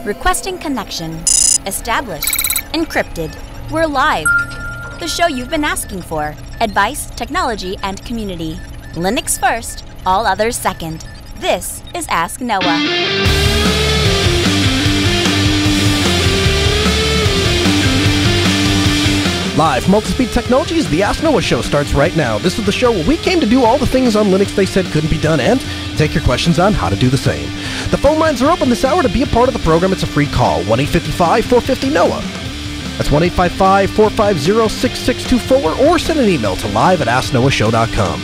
Requesting connection. Established. Encrypted. We're live. The show you've been asking for. Advice, technology, and community. Linux first, all others second. This is Ask Noah. Live from Multispeed Technologies, the Ask Noah Show starts right now. This is the show where we came to do all the things on Linux they said couldn't be done and take your questions on how to do the same. The phone lines are open this hour. To be a part of the program, it's a free call, 1-855-450-NOAH. That's 1-855-450-6624, or send an email to live@asknoahshow.com.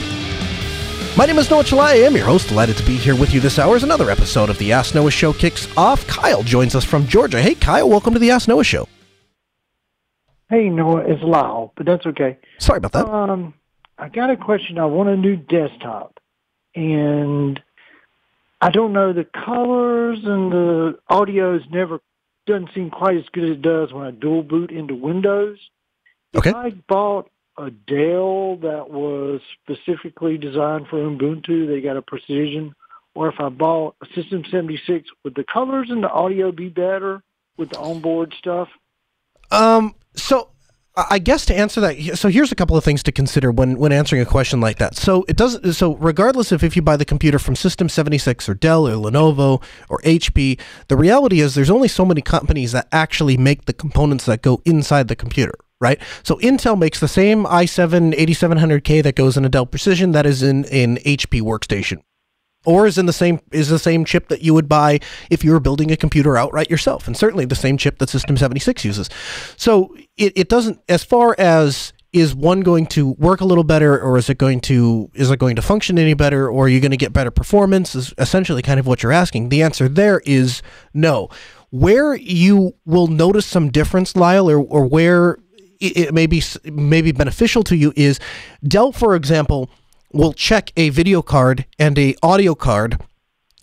My name is Noah Chalai. I am your host. Delighted to be here with you this hour as another episode of the Ask Noah Show kicks off. Kyle joins us from Georgia. Hey, Kyle, welcome to the Ask Noah Show. Hey, Noah, it's Lyle, but that's okay. Sorry about that. I got a question. I want a new desktop, and I don't know, the colors and the audio doesn't seem quite as good as it does when I dual boot into Windows. Okay. If I bought a Dell that was specifically designed for Ubuntu, they got a precision, or if I bought a System 76, would the colors and the audio be better with the onboard stuff? So I guess to answer that, so here's a couple of things to consider when answering a question like that. So regardless of if you buy the computer from System 76 or Dell or Lenovo or HP, the reality is there's only so many companies that actually make the components that go inside the computer, right? So Intel makes the same i7-8700K that goes in a Dell Precision that is in an HP workstation. Or is the same chip that you would buy if you were building a computer outright yourself, and certainly the same chip that System 76 uses. So it doesn't, as far as is one going to work a little better, or is it going to function any better, or are you going to get better performance, is essentially kind of what you're asking. The answer there is no. Where you will notice some difference, Lyle, or where it may be beneficial to you is Dell, for example, will check a video card and a audio card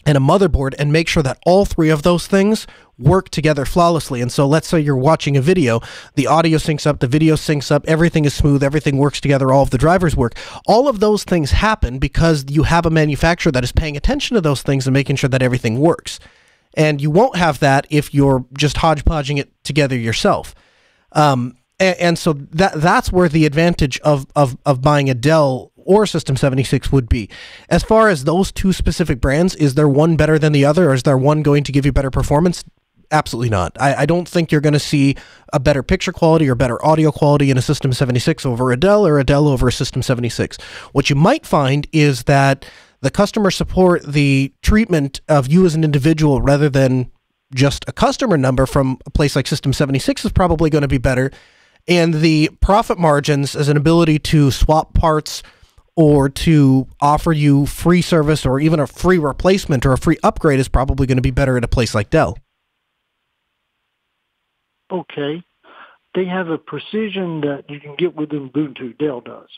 and a motherboard and make sure that all three of those things work together flawlessly. And so let's say you're watching a video, the audio syncs up, the video syncs up, everything is smooth, everything works together, all of the drivers work. All of those things happen because you have a manufacturer that is paying attention to those things and making sure that everything works. And you won't have that if you're just hodgepodging it together yourself. And so that's where the advantage of buying a Dell or System 76 would be. As far as those two specific brands, is there one better than the other, or is there one going to give you better performance? Absolutely not. I don't think you're going to see a better picture quality or better audio quality in a System 76 over a Dell, or a Dell over a System 76. What you might find is that the customer support, the treatment of you as an individual rather than just a customer number from a place like System 76 is probably going to be better. And the profit margins as an ability to swap parts or to offer you free service or even a free replacement or a free upgrade is probably going to be better at a place like Dell. Okay. They have a precision that you can get with Ubuntu, Dell does.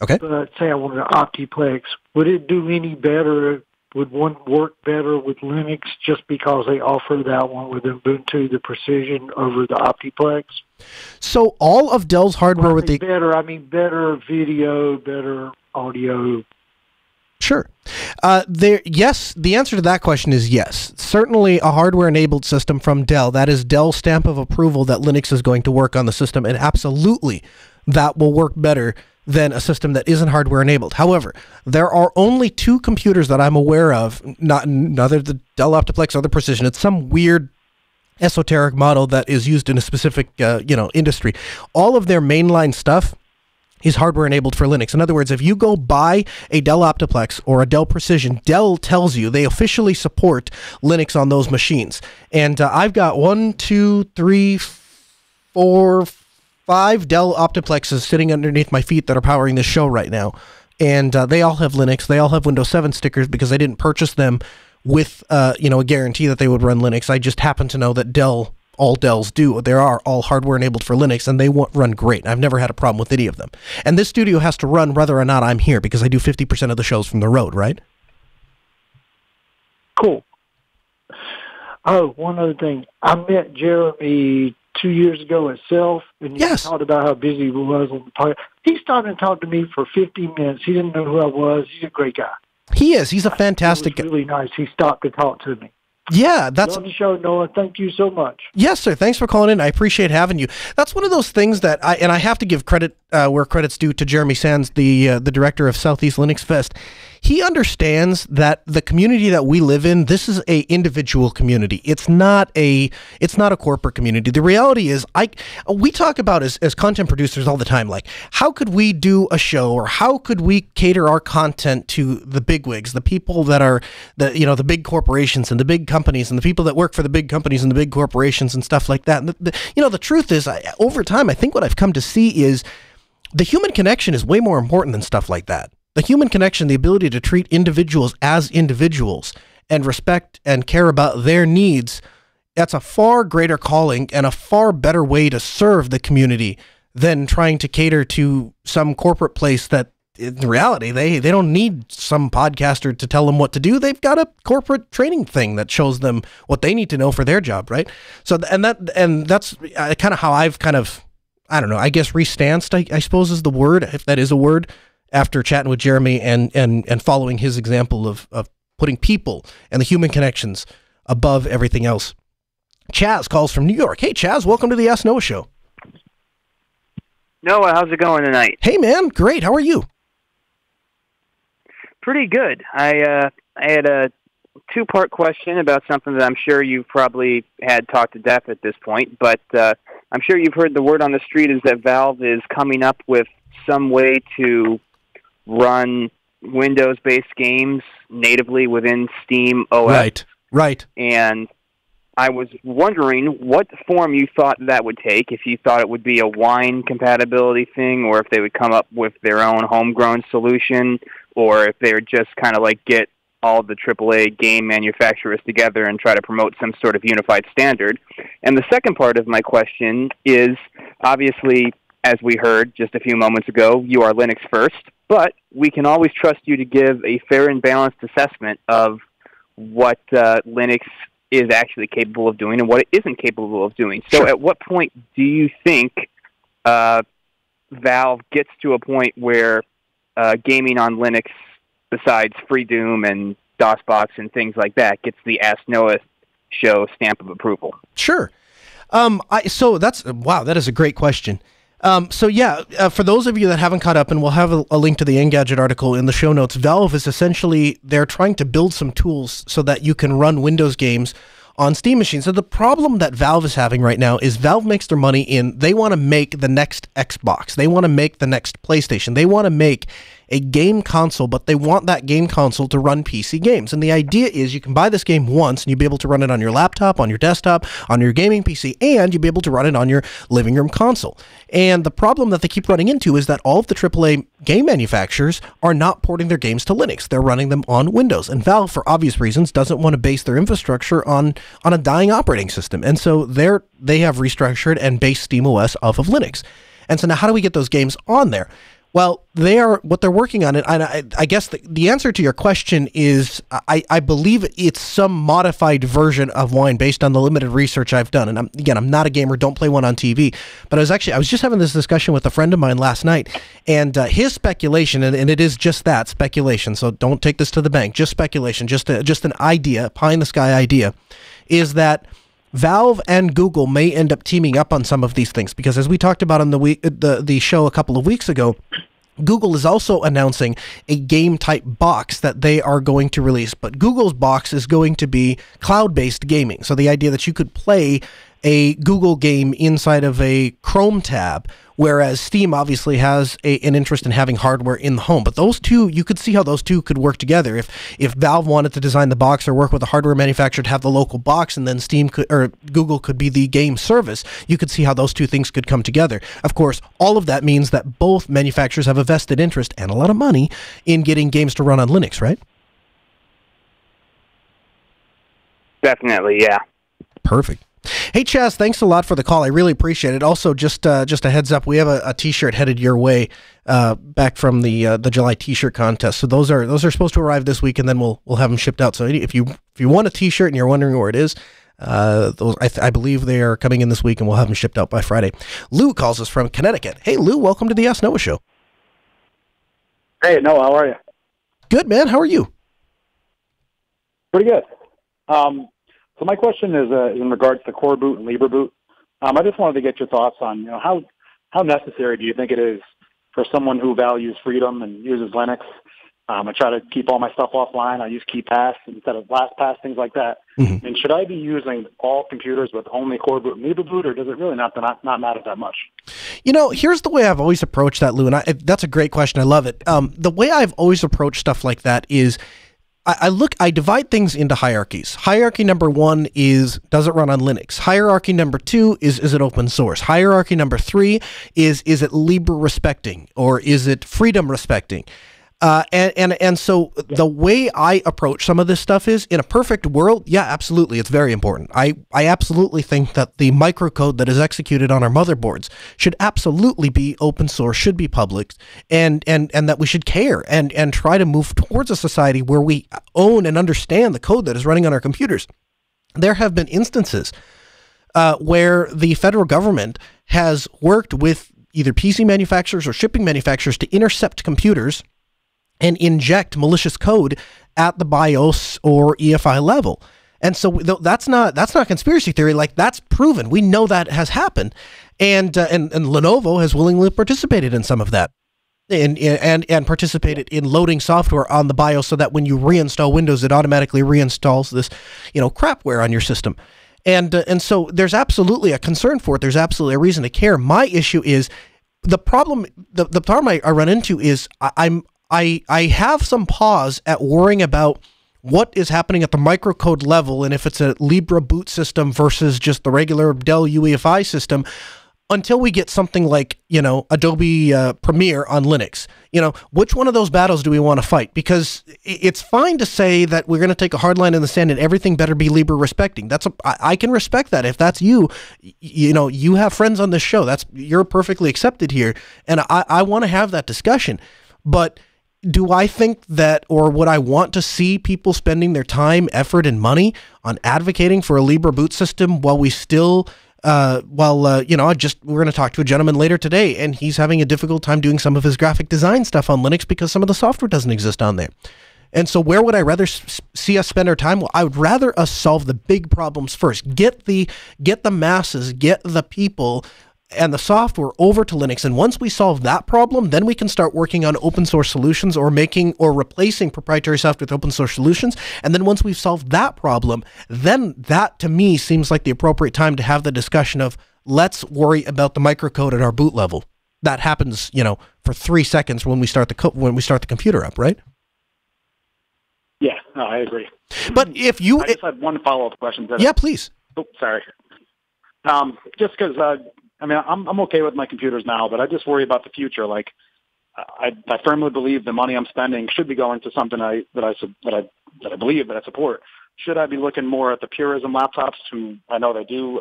Okay. But say I wanted an Optiplex, would it do any better? Would one work better with Linux just because they offer that one with Ubuntu, the precision over the Optiplex? So all of Dell's hardware with the better video, better audio. Sure. Yes, the answer to that question is yes. Certainly a hardware-enabled system from Dell, that is Dell's stamp of approval that Linux is going to work on the system, and absolutely that will work better than a system that isn't hardware-enabled. However, there are only two computers that I'm aware of, neither the Dell Optiplex or the Precision. It's some weird esoteric model that is used in a specific industry. All of their mainline stuff is hardware enabled for Linux. In other words, if you go buy a Dell Optiplex or a Dell Precision, Dell tells you they officially support Linux on those machines. And I've got 5 Dell Optiplexes sitting underneath my feet that are powering this show right now. And they all have Linux. They all have Windows 7 stickers because I didn't purchase them with a guarantee that they would run Linux. I just happen to know that all Dells do. They are all hardware enabled for Linux, and they run great. I've never had a problem with any of them. And this studio has to run whether or not I'm here because I do 50% of the shows from the road, right? Cool. Oh, one other thing. I met Jeremy 2 years ago at Self, and he talked about how busy he was on the podcast. He stopped and talked to me for 15 minutes. He didn't know who I was. He's a great guy. He is. He's a fantastic guy. It was really nice. He stopped to talk to me. Yeah, that's... Love the show, Noah. Thank you so much. Yes, sir. Thanks for calling in. I appreciate having you. That's one of those things that I have to give credit where credit's due to Jeremy Sands, the director of Southeast Linux Fest. He understands that the community that we live in, this is a individual community. It's not a corporate community. The reality is, we talk about as content producers all the time, like, how could we do a show, or how could we cater our content to the bigwigs, the people that are the big corporations and the big companies, and the people that work for the big companies and the big corporations and stuff like that. And the truth is, over time, I think what I've come to see is the human connection is way more important than stuff like that. The human connection, the ability to treat individuals as individuals and respect and care about their needs, that's a far greater calling and a far better way to serve the community than trying to cater to some corporate place that, in reality, they don't need some podcaster to tell them what to do. They've got a corporate training thing that shows them what they need to know for their job, right? So, that's kind of how I've kind of, I don't know, I guess restanced, I suppose is the word, if that is a word, after chatting with Jeremy and following his example of putting people and the human connections above everything else. Chaz calls from New York. Hey, Chaz, welcome to the Ask Noah Show. Noah, how's it going tonight? Hey, man, great. How are you? Pretty good. I had a two-part question about something that I'm sure you've probably had talked to death at this point, but I'm sure you've heard the word on the street is that Valve is coming up with some way to run Windows-based games natively within Steam OS. Right. And I was wondering what form you thought that would take, if you thought it would be a wine compatibility thing, or if they would come up with their own homegrown solution, or if they would just kind of like get all the AAA game manufacturers together and try to promote some sort of unified standard. And the second part of my question is, obviously, as we heard just a few moments ago, you are Linux first, but we can always trust you to give a fair and balanced assessment of what Linux is actually capable of doing and what it isn't capable of doing. So at what point do you think Valve gets to a point where gaming on Linux, besides Free Doom and DOSBox and things like that, gets the Ask Noah Show stamp of approval? Sure. That is a great question. For those of you that haven't caught up, and we'll have a link to the Engadget article in the show notes, Valve is essentially, they're trying to build some tools so that you can run Windows games on Steam machines. So the problem that Valve is having right now is Valve makes their money they want to make the next Xbox. They want to make the next PlayStation. They want to make a game console, but they want that game console to run PC games. And the idea is you can buy this game once and you'll be able to run it on your laptop, on your desktop, on your gaming PC, and you'll be able to run it on your living room console. And the problem that they keep running into is that all of the AAA game manufacturers are not porting their games to Linux. They're running them on Windows. And Valve, for obvious reasons, doesn't want to base their infrastructure on a dying operating system. And so they have restructured and based SteamOS off of Linux. And so now how do we get those games on there? Well, what they're working on, and I guess the answer to your question is, I believe it's some modified version of Wine based on the limited research I've done. And I'm not a gamer, don't play one on TV, but I was just having this discussion with a friend of mine last night, and his speculation, and it is just that, speculation, so don't take this to the bank, just speculation, just an idea, pie-in-the-sky idea, is that Valve and Google may end up teaming up on some of these things, because as we talked about on the show a couple of weeks ago, Google is also announcing a game-type box that they are going to release, but Google's box is going to be cloud-based gaming. So the idea that you could play a Google game inside of a Chrome tab, whereas Steam obviously has an interest in having hardware in the home. But those two, you could see how those two could work together. If Valve wanted to design the box or work with a hardware manufacturer to have the local box, and then Google could be the game service, you could see how those two things could come together. Of course, all of that means that both manufacturers have a vested interest and a lot of money in getting games to run on Linux, right? Definitely, yeah. Perfect. Hey, Chaz, thanks a lot for the call. I really appreciate it. Also, just a heads up, we have a T-shirt headed your way back from the July T-shirt contest. So those are supposed to arrive this week, and then we'll have them shipped out. So if you want a T-shirt and you're wondering where it is, I believe they are coming in this week, and we'll have them shipped out by Friday. Lou calls us from Connecticut. Hey, Lou, welcome to the Ask Noah Show. Hey, Noah, how are you? Good, man. How are you? Pretty good. So my question is in regards to Core Boot and Libre Boot. I just wanted to get your thoughts on, how necessary do you think it is for someone who values freedom and uses Linux? I try to keep all my stuff offline. I use KeePass instead of LastPass, things like that. Mm-hmm. And should I be using all computers with only Core Boot and Libre Boot, or does it really not matter that much? Here's the way I've always approached that, Lou, and that's a great question. I love it. The way I've always approached stuff like that is I divide things into hierarchies. Hierarchy number 1 is, does it run on Linux? Hierarchy number 2 is it open source? Hierarchy number 3 is it Libre respecting, or is it freedom respecting? And so the way I approach some of this stuff is, in a perfect world, yeah, absolutely, it's very important. I absolutely think that the microcode that is executed on our motherboards should absolutely be open source, should be public, and that we should care and try to move towards a society where we own and understand the code that is running on our computers. There have been instances where the federal government has worked with either PC manufacturers or shipping manufacturers to intercept computers and inject malicious code at the BIOS or EFI level. And so that's not conspiracy theory. Like, that's proven. We know that has happened. And Lenovo has willingly participated in some of that. And participated in loading software on the BIOS so that when you reinstall Windows, it automatically reinstalls this, crapware on your system. And so there's absolutely a concern for it. There's absolutely a reason to care. My issue is the problem I run into is I have some pause at worrying about what is happening at the microcode level, and if it's a Libre boot system versus just the regular Dell UEFI system, until we get something like, Adobe Premiere on Linux. Which one of those battles do we want to fight? Because it's fine to say that we're going to take a hard line in the sand and everything better be Libre respecting. I can respect that. If that's you, you have friends on this show. You're perfectly accepted here, and I want to have that discussion. But do I think that, or would I want to see people spending their time, effort, and money on advocating for a Libre boot system while we still, we're going to talk to a gentleman later today, and he's having a difficult time doing some of his graphic design stuff on Linux because some of the software doesn't exist on there. And so where would I rather see us spend our time? Well, I would rather us solve the big problems first. Get the masses, get the people and the software over to Linux. And once we solve that problem, then we can start working on open source solutions or replacing proprietary software with open source solutions. And then once we've solved that problem, then that to me seems like the appropriate time to have the discussion of, let's worry about the microcode at our boot level. That happens, for 3 seconds when we start the computer up, right? Yeah, no, I agree. But if you, I just had one follow-up question. Yeah, please. Oh, sorry. Just because I'm okay with my computers now, but I just worry about the future. Like, I firmly believe the money I'm spending should be going to something that I believe that I support. Should I be looking more at the Purism laptops, who I know they do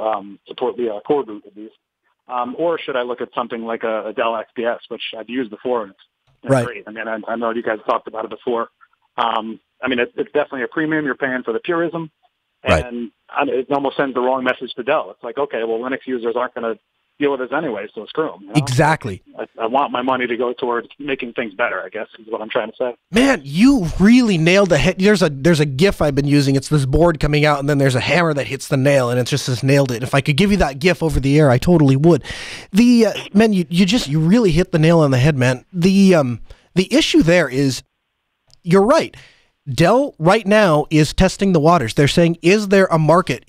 support the Core Boot at least, or should I look at something like a Dell XPS, which I've used before, and it's right. great. I know you guys talked about it before. It's definitely a premium you're paying for the Purism, and right. It almost sends the wrong message to Dell. It's like, okay, well, Linux users aren't going to deal with this anyway, so screw them. Exactly. I want my money to go towards making things better, I guess, is what I'm trying to say. Man, you really nailed the head. There's a GIF I've been using. It's this board coming out, and then there's a hammer that hits the nail, and it's just this nailed it. If I could give you that GIF over the air, I totally would. Man, you really hit the nail on the head, man. The issue there is, you're right. Dell right now is testing the waters. They're saying, is there a market?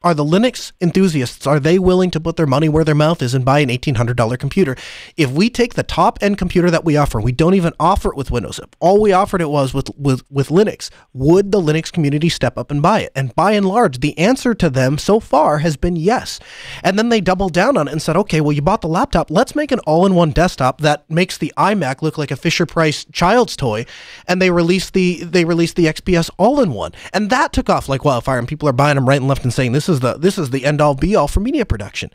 Are the Linux enthusiasts, are they willing to put their money where their mouth is and buy an $1,800 computer? If we take the top-end computer that we offer, we don't even offer it with Windows. If all we offered it was with Linux, would the Linux community step up and buy it? And by and large, the answer to them so far has been yes. And then they doubled down on it and said, okay, well, you bought the laptop. Let's make an all-in-one desktop that makes the iMac look like a Fisher-Price child's toy. And they released the XPS all-in-one. And that took off like wildfire, and people are buying them right and left and saying, this is the end-all be-all for media production.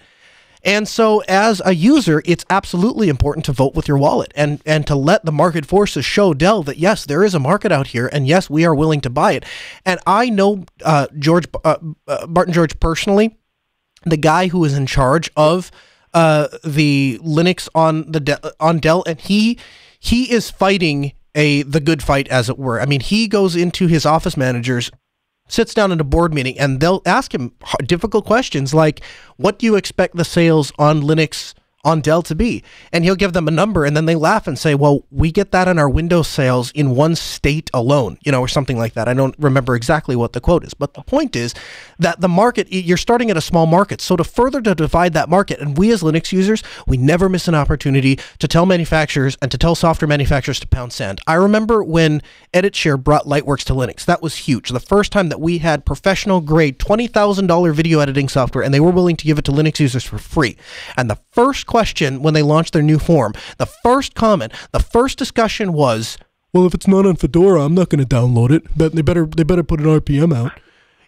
And so as a user, it's absolutely important to vote with your wallet and to let the market forces show Dell that, yes, there is a market out here, and yes, we are willing to buy it. And I know Martin George personally, the guy who is in charge of the Linux on Dell, and he is fighting the good fight, as it were. I mean, he goes into his office managers sits down in a board meeting and they'll ask him difficult questions like, what do you expect the sales on Linux on Dell to be? And he'll give them a number, and then they laugh and say, well, we get that in our Windows sales in one state alone, or something like that. I don't remember exactly what the quote is, but the point is that the market, you're starting at a small market. So to divide that market, and we as Linux users, we never miss an opportunity to tell manufacturers and to tell software manufacturers to pound sand. I remember when EditShare brought Lightworks to Linux. That was huge. The first time that we had professional grade $20,000 video editing software, and they were willing to give it to Linux users for free. And the first question when they launched their new form, the first comment, the first discussion was, well, if it's not on Fedora, I'm not going to download it. But they better put an RPM out.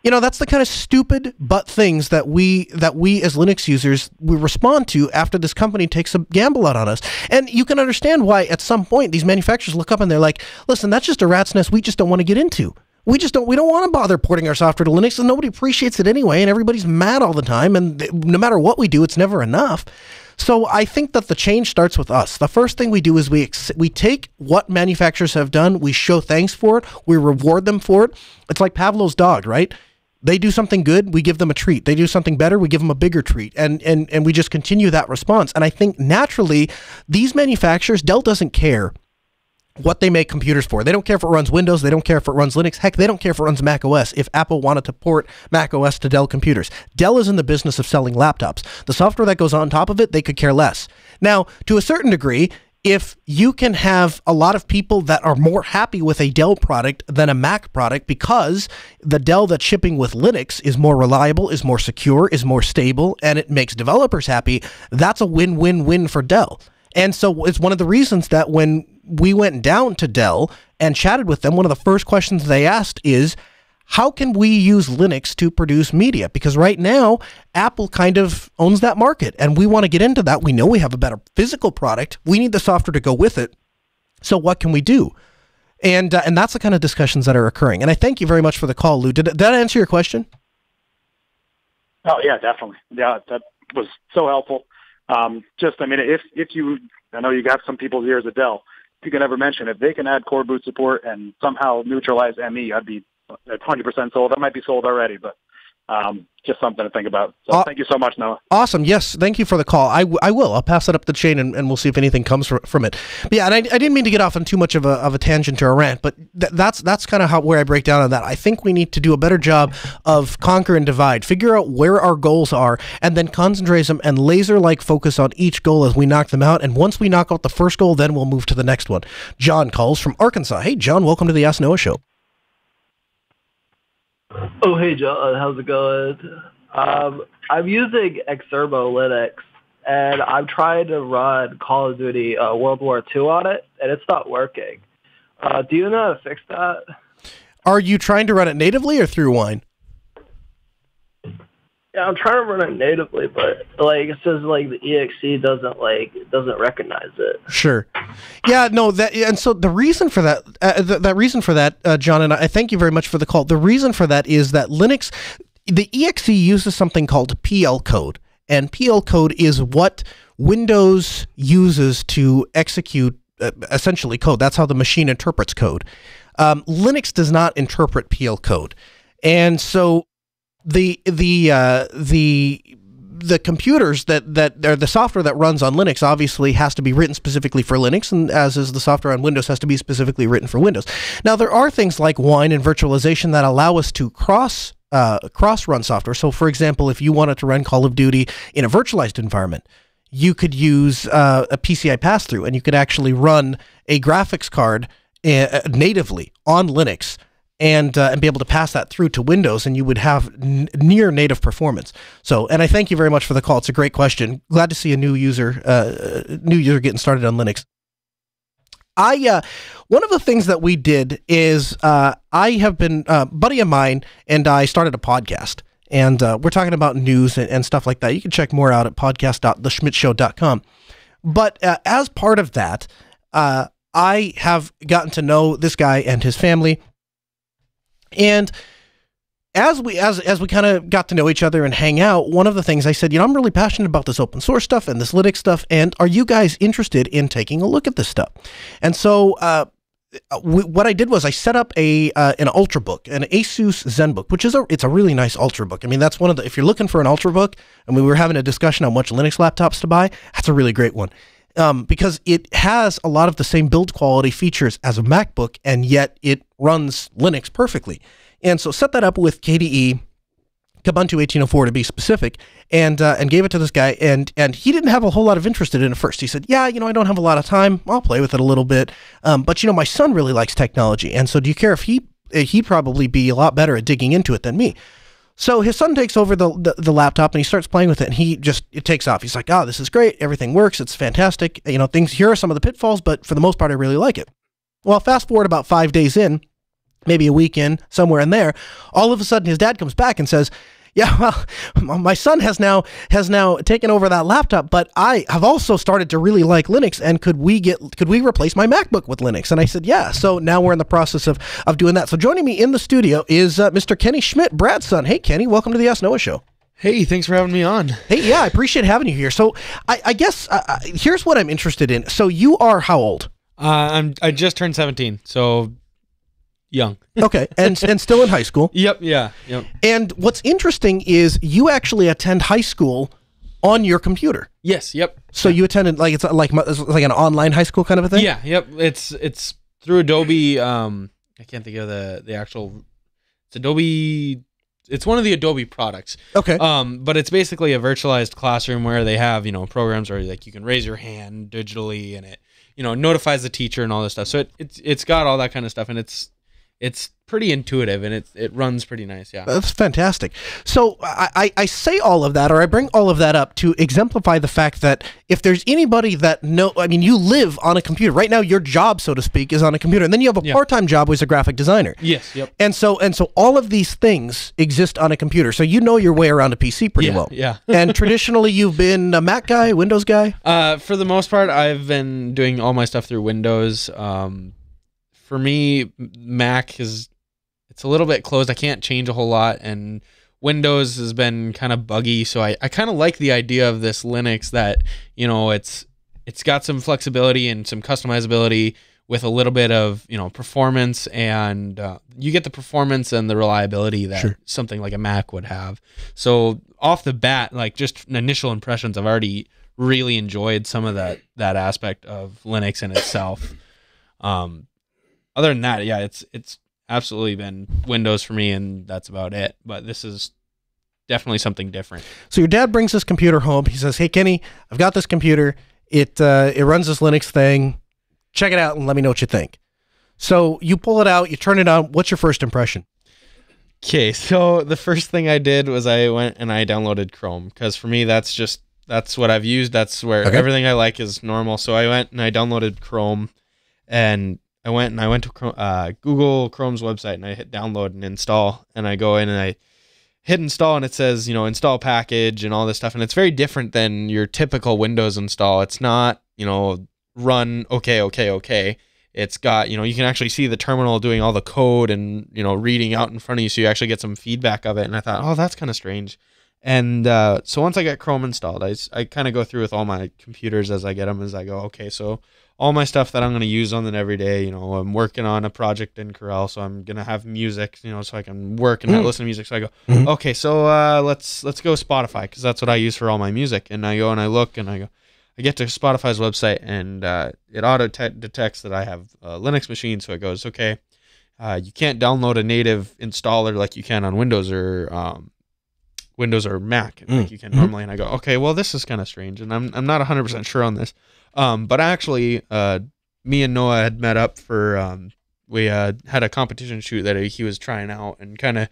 That's the kind of stupid but things that we as Linux users we respond to after this company takes a gamble out on us. And you can understand why at some point these manufacturers look up and they're like, listen, that's just a rat's nest we just don't want to get into. We don't want to bother porting our software to Linux, and nobody appreciates it anyway, and everybody's mad all the time, and no matter what we do, it's never enough. So I think that the change starts with us. The first thing we do is we take what manufacturers have done, we show thanks for it, we reward them for it. It's like Pavlov's dog, right? They do something good, we give them a treat. They do something better, we give them a bigger treat. And we just continue that response. And I think naturally, these manufacturers, Dell doesn't care what they make computers for. They don't care if it runs Windows. They don't care if it runs Linux. Heck, they don't care if it runs Mac OS. If Apple wanted to port Mac OS to Dell computers, Dell is in the business of selling laptops. The software that goes on top of it, they could care less. Now, to a certain degree, if you can have a lot of people that are more happy with a Dell product than a Mac product because the Dell that's shipping with Linux is more reliable, is more secure, is more stable, and it makes developers happy, that's a win-win-win for Dell. And so it's one of the reasons that when we went down to Dell and chatted with them, one of the first questions they asked is, how can we use Linux to produce media? Because right now, Apple kind of owns that market, and we want to get into that. We know we have a better physical product. We need the software to go with it. So what can we do? And that's the kind of discussions that are occurring. And I thank you very much for the call, Lou. Did that answer your question? Oh, yeah, definitely. Yeah, that was so helpful. If you, I know you got some people's ears at Dell, if you can ever mention, if they can add core boot support and somehow neutralize ME, I'd be at 100% sold. I might be sold already, but just something to think about. So thank you so much, Noah. Awesome. Yes, thank you for the call. I will. I'll pass it up the chain, and we'll see if anything comes from it. But yeah, and I didn't mean to get off on too much of a tangent or a rant, but that's kind of where I break down on that. I think we need to do a better job of conquer and divide, figure out where our goals are, and then concentrate them and laser-like focus on each goal as we knock them out. And once we knock out the first goal, then we'll move to the next one. John calls from Arkansas. Hey, John, welcome to the Ask Noah Show. Oh, hey, John. How's it going? I'm using Exerbo Linux, and I'm trying to run Call of Duty World War II on it, and it's not working. Do you know how to fix that? Are you trying to run it natively or through Wine? Yeah, I'm trying to run it natively, but it says the exe doesn't recognize it. Sure. Yeah, no, and so the reason for that, John, and I thank you very much for the call. The reason for that is that Linux, the exe uses something called PL code, and PL code is what Windows uses to execute essentially code. That's how the machine interprets code. Linux does not interpret PL code, and so the computers that are the software that runs on Linux obviously has to be written specifically for Linux, and as is the software on Windows has to be specifically written for Windows. Now there are things like Wine and virtualization that allow us to cross run software. So for example, if you wanted to run Call of Duty in a virtualized environment, you could use a PCI pass-through, and you could actually run a graphics card natively on Linux and be able to pass that through to Windows, and you would have near native performance. So, and I thank you very much for the call. It's a great question. Glad to see a new user getting started on Linux. One of the things that we did is I have been a buddy of mine, and I started a podcast. And we're talking about news and stuff like that. You can check more out at podcast.theschmidtshow.com. But as part of that, I have gotten to know this guy and his family. And as we kind of got to know each other and hang out, one of the things I said, I'm really passionate about this open source stuff and this Linux stuff, and are you guys interested in taking a look at this stuff? And so what I did was I set up an Ultrabook, an Asus ZenBook, which is it's a really nice Ultrabook. I mean, that's one of the, if you're looking for an Ultrabook, and we were having a discussion on which Linux laptops to buy, that's a really great one. Because it has a lot of the same build quality features as a MacBook, and yet it runs Linux perfectly. And so set that up with KDE, Kubuntu 1804 to be specific, and gave it to this guy, and he didn't have a whole lot of interest in it at first. He said, yeah, I don't have a lot of time. I'll play with it a little bit. But my son really likes technology, and so do you care if he'd probably be a lot better at digging into it than me. So his son takes over the laptop, and he starts playing with it, and it takes off. He's like, this is great. Everything works. It's fantastic. Here are some of the pitfalls, but for the most part, I really like it. Well, fast forward about 5 days in, maybe a week in, somewhere in there, all of a sudden his dad comes back and says, yeah, well, my son has now taken over that laptop, but I have also started to really like Linux, and could we replace my MacBook with Linux? And I said, yeah. So now we're in the process of doing that. So joining me in the studio is Mr. Kenny Schmidt, Brad's son. Hey, Kenny, welcome to the Ask Noah Show. Hey, thanks for having me on. Hey, yeah, I appreciate having you here. So I guess here's what I'm interested in. So you are how old? I just turned 17, so young. Okay, and still in high school. Yep. And what's interesting is you actually attend high school on your computer. Yes. Yep. So you attended it's like an online high school kind of a thing. Yeah. Yep. It's through Adobe. I can't think of the actual. It's Adobe. It's one of the Adobe products. Okay. But it's basically a virtualized classroom where they have programs where like you can raise your hand digitally, and it notifies the teacher and all this stuff. So it's got all that kind of stuff, and it's pretty intuitive, and it runs pretty nice. Yeah, that's fantastic. So I say all of that, or I bring all of that up to exemplify the fact that if there's anybody that you live on a computer right now. Your job, so to speak, is on a computer, and then you have a part-time job as a graphic designer. Yes. Yep. And so all of these things exist on a computer. So you know your way around a PC pretty well. Yeah. And traditionally, you've been a Mac guy, Windows guy. For the most part, I've been doing all my stuff through Windows. For me, Mac it's a little bit closed. I can't change a whole lot, and Windows has been kind of buggy. So I kind of like the idea of this Linux that it's got some flexibility and some customizability with a little bit of performance, and you get the performance and the reliability that something like a Mac would have. So off the bat, like just initial impressions, I've already really enjoyed some of that aspect of Linux in itself. Other than that, yeah, it's absolutely been Windows for me, and that's about it. But this is definitely something different. So your dad brings this computer home. He says, "Hey, Kenny, I've got this computer. It runs this Linux thing. Check it out and let me know what you think." So you pull it out, you turn it on. What's your first impression? Okay, so the first thing I did was I went and I downloaded Chrome, because for me that's what I've used. That's where everything I like is normal. So I went and I downloaded Chrome, and I went to Google Chrome's website, and I hit download and install, and I go in and I hit install, and it says, install package and all this stuff. And it's very different than your typical Windows install. It's not, run okay. It's got, you can actually see the terminal doing all the code and, reading out in front of you. So you actually get some feedback of it. And I thought, oh, that's kind of strange. And so once I got Chrome installed, I kind of go through with all my computers as I get them, as I go, okay, so all my stuff that I'm going to use on them every day, I'm working on a project in Corel, so I'm going to have music, so I can work and not listen to music. So I go, okay, so let's go Spotify, because that's what I use for all my music. And I go and I look, and I get to Spotify's website, and it auto detects that I have a Linux machine. So it goes, okay, you can't download a native installer like you can on Windows or Mac like you can normally. And I go, okay, well, this is kind of strange, and I'm not 100% sure on this. But actually, me and Noah had met up for, we had a competition shoot that he was trying out, and kind of,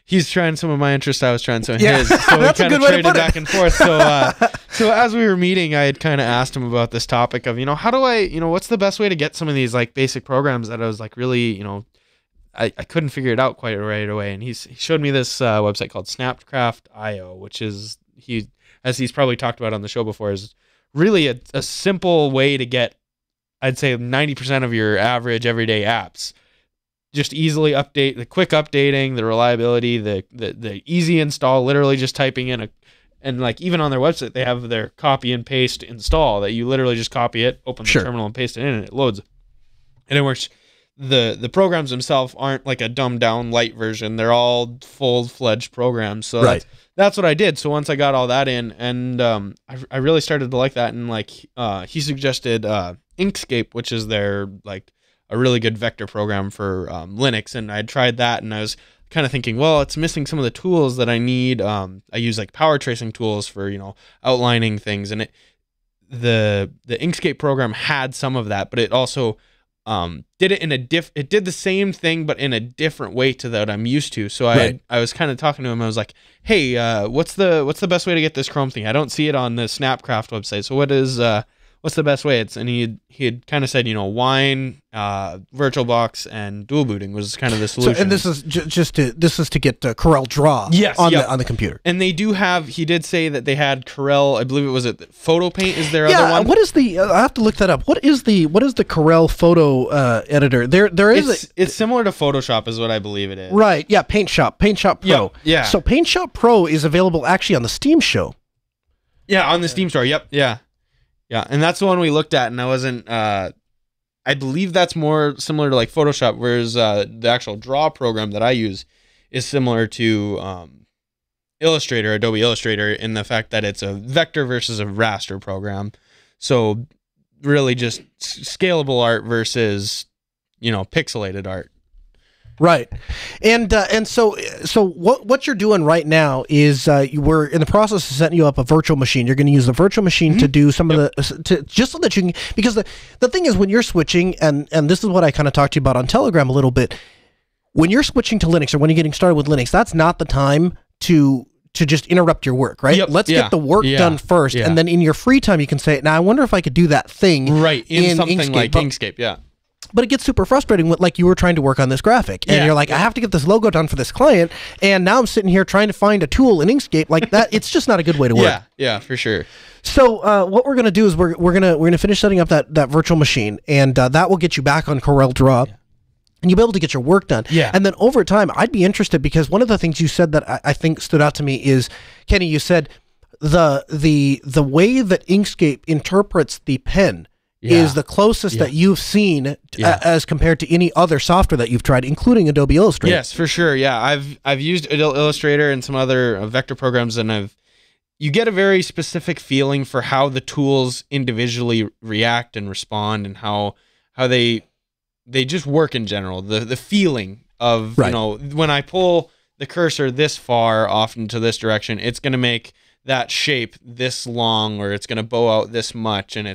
he's trying some of my interests, I was trying some of his. So we kind of traded back and forth. So as we were meeting, I had kind of asked him about this topic of, how do I, what's the best way to get some of these like basic programs that I was like really, I couldn't figure it out quite right away. And he showed me this website called Snapcraft.io, which is, as he's probably talked about on the show before, is really a simple way to get, I'd say, 90% of your average everyday apps. Just easily update, the quick updating, the reliability, the easy install, literally just typing in and like even on their website, they have their copy and paste install that you literally just copy it, open the terminal and paste it in, and it loads. And it works the programs themselves aren't like a dumbed down light version. They're all full-fledged programs. So that's what I did. So once I got all that in, and I really started to like that. And like he suggested Inkscape, which is their like a really good vector program for Linux, and I tried that, and I was kind of thinking, well, it's missing some of the tools that I need. I use like power tracing tools for outlining things, and the Inkscape program had some of that, but it also did it in it did the same thing but in a different way to that I'm used to. So I was kind of talking to him. I was like, hey, what's the best way to get this Chrome thing? I don't see it on the Snapcraft website. So what's the best way? And he had kind of said, Wine, VirtualBox, and dual booting was kind of the solution. So, and this is this is to get Corel Draw on the computer. And they do have. He did say that they had Corel. I believe it was Photo Paint is their other one. What is the? I have to look that up. What is the Corel photo editor? There is. It's similar to Photoshop, is what I believe it is. Right. Yeah. Paint Shop Pro. Yeah. So Paint Shop Pro is available actually on the Steam Show. Yeah, on the Steam store. Yep. Yeah. Yeah, and that's the one we looked at, and I wasn't. I believe that's more similar to like Photoshop, whereas the actual draw program that I use is similar to Illustrator, Adobe Illustrator, in the fact that it's a vector versus a raster program. So really, just scalable art versus pixelated art. Right, and so what you're doing right now is we're in the process of setting you up a virtual machine. You're going to use the virtual machine to do some of the just so that you can, because the thing is when you're switching, and this is what I kind of talked to you about on Telegram a little bit. When you're switching to Linux or when you're getting started with Linux, that's not the time to just interrupt your work, right? Yep. Let's get the work done first, and then in your free time you can say, now I wonder if I could do that thing in something Inkscape. like Inkscape, yeah. But it gets super frustrating when, like, you were trying to work on this graphic, and you're like, I have to get this logo done for this client, and now I'm sitting here trying to find a tool in Inkscape like that. It's just not a good way to work. Yeah, for sure. So what we're gonna do is we're gonna finish setting up that virtual machine, and that will get you back on Corel Draw. And you'll be able to get your work done. Yeah. And then over time, I'd be interested, because one of the things you said that I think stood out to me is, Kenny, you said the way that Inkscape interprets the pen is the closest that you've seen as compared to any other software that you've tried, including Adobe Illustrator. Yes, for sure. Yeah, I've used Adobe Illustrator and some other vector programs, and you get a very specific feeling for how the tools individually react and respond, and how they just work in general. The feeling of when I pull the cursor this far off into this direction, it's going to make that shape this long, or it's going to bow out this much, and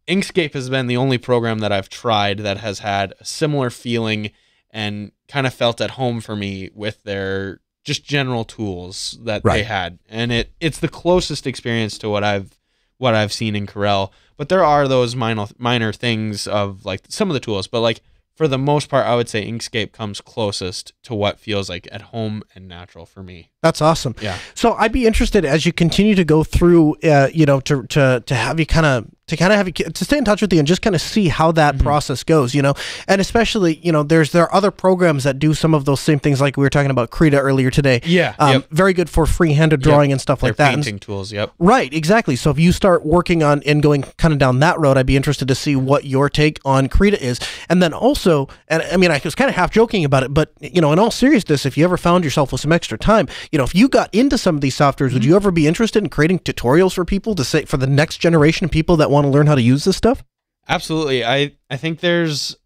Inkscape has been the only program that I've tried that has had a similar feeling and kind of felt at home for me with their just general tools that they had. And it's the closest experience to what I've seen in Corel. But there are those minor things of like some of the tools, but like for the most part, I would say Inkscape comes closest to what feels like at home and natural for me. That's awesome. Yeah. So I'd be interested, as you continue to go through, to have you to stay in touch with you and just kind of see how that process goes, and especially, there are other programs that do some of those same things, like we were talking about Krita earlier today. Yeah. Very good for freehanded drawing and stuff like that. Painting tools. Yep. Right. Exactly. So if you start working on and going kind of down that road, I'd be interested to see what your take on Krita is. And then also, and I mean, I was kind of half joking about it, but in all seriousness, if you ever found yourself with some extra time, if you got into some of these softwares, would you ever be interested in creating tutorials for people to say, for the next generation of people that want to learn how to use this stuff? Absolutely. I think there's,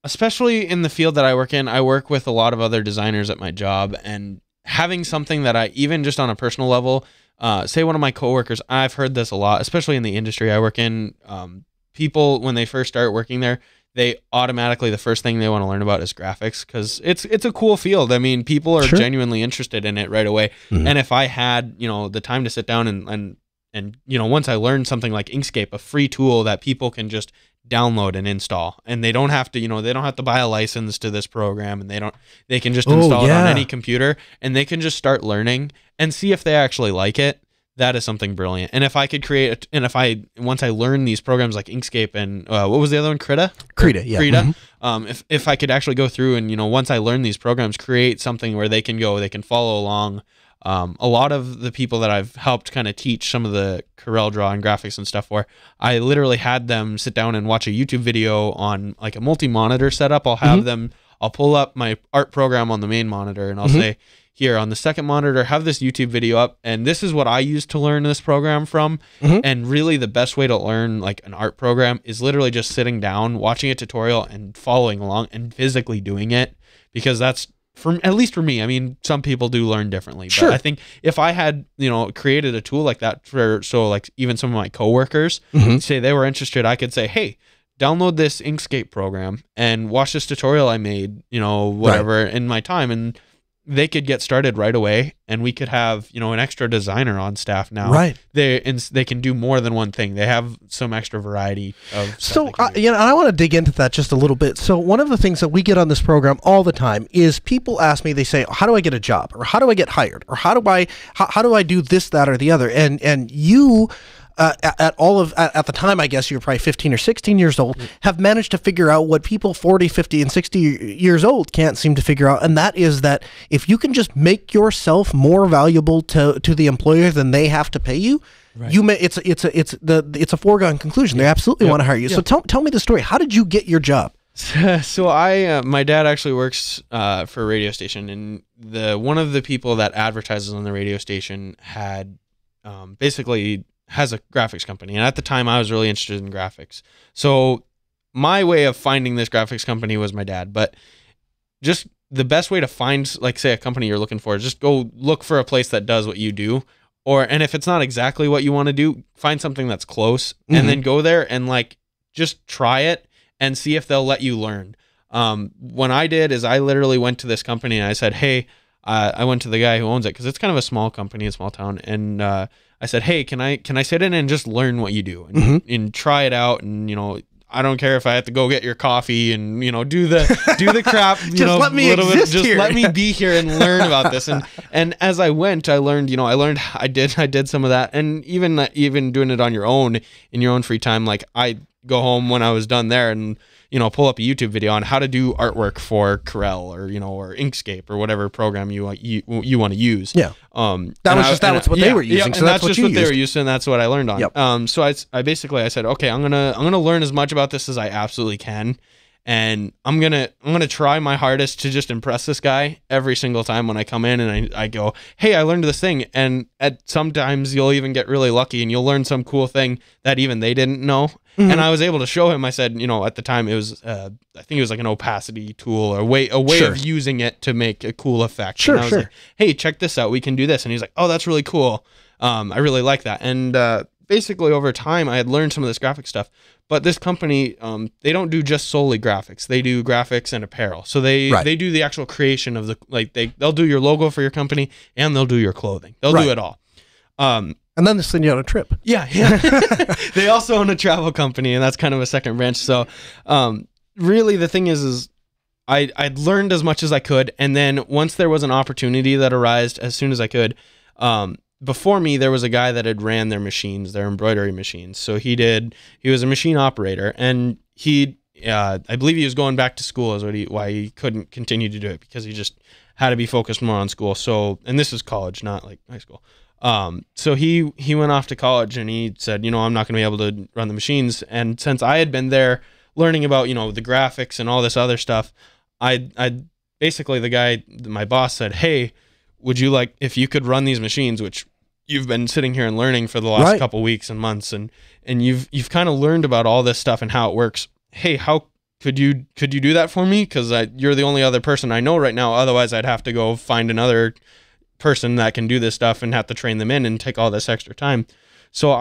especially in the field that I work with a lot of other designers at my job, and having something that I, even just on a personal level, say one of my coworkers, I've heard this a lot, especially in the industry I work in, people, when they first start working there, they automatically, the first thing they want to learn about is graphics, because it's a cool field. I mean, people are genuinely interested in it right away. And if I had, the time to sit down and once I learned something like Inkscape, a free tool that people can just download and install, and they don't have to, they don't have to buy a license to this program, and they can just install it on any computer, and they can just start learning and see if they actually like it. That is something brilliant. And if I could once I learn these programs like Inkscape and what was the other one? Krita, yeah. Krita. If I could actually go through and, once I learn these programs, create something where they can follow along A lot of the people that I've helped kind of teach some of the Corel Draw and graphics and stuff for, I literally had them sit down and watch a YouTube video on like a multi-monitor setup. I'll have them, I'll pull up my art program on the main monitor and I'll say, here on the second monitor, have this YouTube video up, and this is what I used to learn this program from. And really the best way to learn like an art program is literally just sitting down, watching a tutorial and following along and physically doing it, because that's, at least for me, I mean, some people do learn differently, but I think if I had, created a tool like that so like even some of my coworkers, say they were interested, I could say, hey, download this Inkscape program and watch this tutorial I made, whatever in my time, and they could get started right away, and we could have, an extra designer on staff now. Right. They can do more than one thing. They have some extra variety of stuff. So, I want to dig into that just a little bit. So one of the things that we get on this program all the time is people ask me, they say, how do I get a job? Or how do I get hired? Or how do I do this, that, or the other? And you... at the time, I guess you were probably 15 or 16 years old, have managed to figure out what people 40, 50, and 60 years old can't seem to figure out, and that is that if you can just make yourself more valuable to the employer than they have to pay you, it's a foregone conclusion. They absolutely want to hire you. So tell me the story. How did you get your job? So my dad actually works for a radio station, and one of the people that advertises on the radio station had basically has a graphics company. And at the time I was really interested in graphics. So my way of finding this graphics company was my dad, but just the best way to find, like, say, a company you're looking for is just go look for a place that does what you do. And if it's not exactly what you want to do, find something that's close and then go there and like, just try it and see if they'll let you learn. What I did is I literally went to this company and I said, hey, I went to the guy who owns it, because it's kind of a small company, a small town, and I said, hey, can I sit in and just learn what you do and try it out, and I don't care if I have to go get your coffee and do the crap. Just let me exist here. Just let me be here and learn about this. And as I went, I learned. I did some of that, and even doing it on your own in your own free time. Like, I go home when I was done there and pull up a YouTube video on how to do artwork for Corel or Inkscape or whatever program you want to use. Yeah. That's what they were using. So that's just what they were using, and that's what I learned on. Yep. So I said, okay, I'm gonna learn as much about this as I absolutely can, and I'm gonna try my hardest to just impress this guy every single time when I come in and I go, hey, I learned this thing, and sometimes you'll even get really lucky and you'll learn some cool thing that even they didn't know. And I was able to show him. I said, at the time it was, I think it was like an opacity tool or a way of using it to make a cool effect. And I was like, hey, check this out. We can do this. And he's like, oh, that's really cool. I really like that. And basically over time, I had learned some of this graphic stuff. But this company, they don't do just solely graphics. They do graphics and apparel. So they do the actual creation of they'll do your logo for your company and they'll do your clothing. They'll do it all. And then they send you on a trip. Yeah. They also own a travel company, and that's kind of a second branch. So really the thing is I'd learned as much as I could. And then once there was an opportunity that arose as soon as I could, before me, there was a guy that had ran their machines, their embroidery machines. So he was a machine operator, and I believe he was going back to school is why he couldn't continue to do it, because he just had to be focused more on school. So, and this is college, not like high school. So he went off to college and he said, I'm not going to be able to run the machines. And since I had been there learning about, the graphics and all this other stuff, I basically, my boss said, hey, would you like, if you could run these machines, which you've been sitting here and learning for the last couple weeks and months, and you've kind of learned about all this stuff and how it works. Hey, how could you do that for me? Cause you're the only other person I know right now. Otherwise I'd have to go find another person that can do this stuff and have to train them in and take all this extra time. So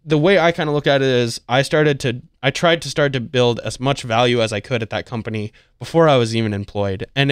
the way I kind of look at it is I tried to start to build as much value as I could at that company before I was even employed. And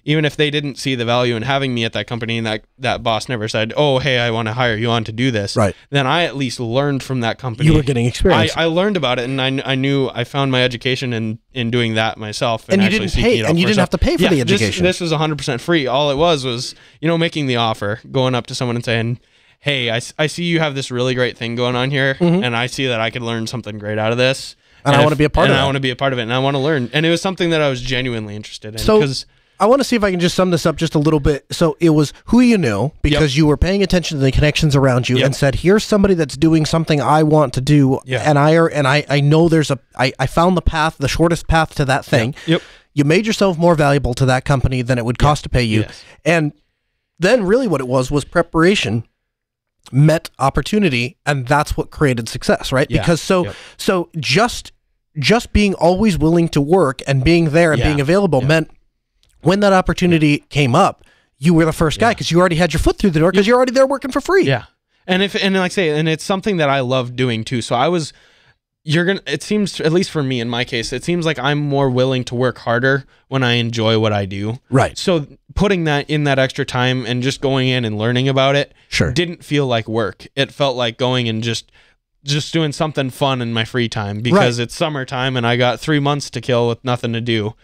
even if they didn't see the value in having me at that company, and that boss never said, oh, hey, I want to hire you on to do this, then I at least learned from that company. You were getting experience. I learned about it, and I found my education in doing that myself. And you didn't pay, and you didn't have to pay for the education. This was 100% free. All it was making the offer, going up to someone and saying, hey, I see you have this really great thing going on here, and I see that I could learn something great out of this. And I want to be a part of it. And I want to be a part of it, and I want to learn. And it was something that I was genuinely interested in. I want to see if I can just sum this up just a little bit. So it was who you knew because you were paying attention to the connections around you and said, here's somebody that's doing something I want to do. And I know I found the path, the shortest path to that thing. You made yourself more valuable to that company than it would cost to pay you. And then really what it was preparation met opportunity, and that's what created success, right? Because so just being always willing to work and being there and being available meant when that opportunity came up, you were the first guy because you already had your foot through the door because you're already there working for free. And like I say, and it's something that I love doing too. So it seems, at least for me in my case, it seems like I'm more willing to work harder when I enjoy what I do. Right. So putting that in that extra time and just going in and learning about it didn't feel like work. It felt like going and just doing something fun in my free time because it's summertime and I got 3 months to kill with nothing to do.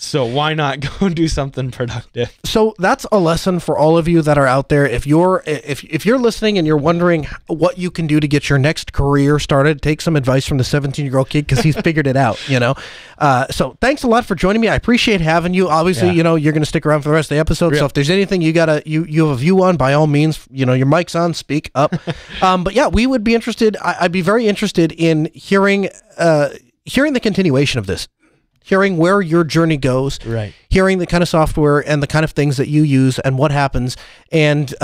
So why not go and do something productive? So that's a lesson for all of you that are out there. If you're listening and you're wondering what you can do to get your next career started, take some advice from the 17-year-old kid because he's figured it out. So thanks a lot for joining me. I appreciate having you. Obviously, you're going to stick around for the rest of the episode. So if there's anything you have a view on, by all means, your mic's on, speak up. But yeah, we would be interested. I'd be very interested in hearing the continuation of this. Hearing where your journey goes, hearing the kind of software and the kind of things that you use and what happens, and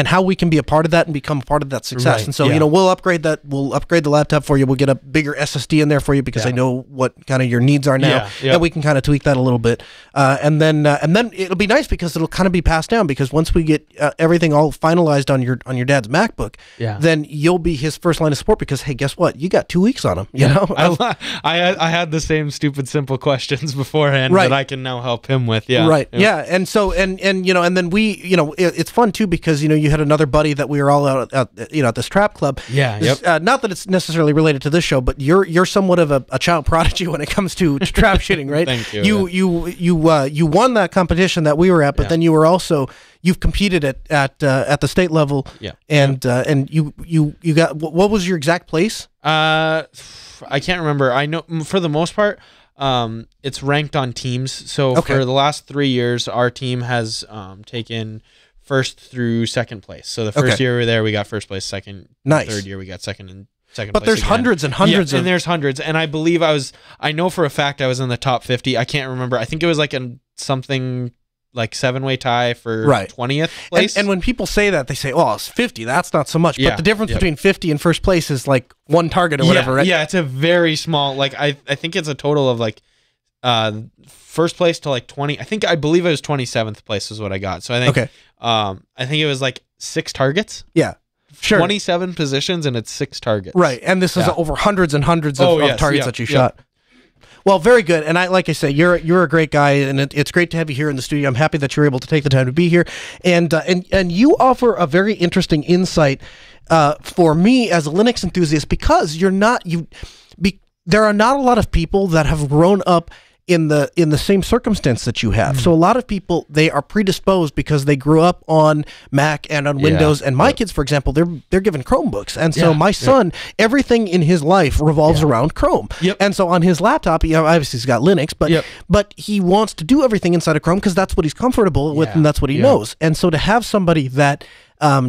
how we can be a part of that and become a part of that success. And so, we'll upgrade that. We'll upgrade the laptop for you. We'll get a bigger SSD in there for you because I know what kind of your needs are now, and we can kind of tweak that a little bit. And then it'll be nice because it'll kind of be passed down because once we get everything all finalized on your dad's MacBook, then you'll be his first line of support because, hey, guess what? You got 2 weeks on him. You know, I had the same stupid simple questions beforehand that I can now help him with. And so and then we it's fun too because you had another buddy that we were all out at this trap club. Not that it's necessarily related to this show, but you're somewhat of a child prodigy when it comes to trap shooting, right? Thank you. You won that competition that we were at, but then you've competed at the state level. And you got, what was your exact place? I can't remember. I know for the most part, it's ranked on teams. So for the last 3 years, our team has taken first through second place. So the first year we were there, we got first place. Second, third year we got second and second. But place there's again. hundreds and hundreds and there's hundreds. And I believe I know for a fact I was in the top 50. I can't remember. I think it was like something like 7-way tie for 20th place. And when people say that, they say, "Oh, it's 50. That's not so much." But the difference between 50 and first place is like one target or whatever, right? Yeah, it's a very small. Like I think it's a total of like first place to like 20. I believe it was 27th place is what I got. So I think I think it was like 6 targets. Yeah. Sure. 27 positions and it's 6 targets. Right. And this is over hundreds and hundreds of targets that you shot. Well, very good. And like I say, you're a great guy, and it's great to have you here in the studio. I'm happy that you're able to take the time to be here, and you offer a very interesting insight for me as a Linux enthusiast because there are not a lot of people that have grown up in the same circumstance that you have. So a lot of people, they are predisposed because they grew up on Mac and on Windows. And my kids, for example, they're given Chromebooks. And so my son, everything in his life revolves around Chrome. And so on his laptop, obviously he's got Linux, but he wants to do everything inside of Chrome because that's what he's comfortable with and that's what he knows. And so to have somebody that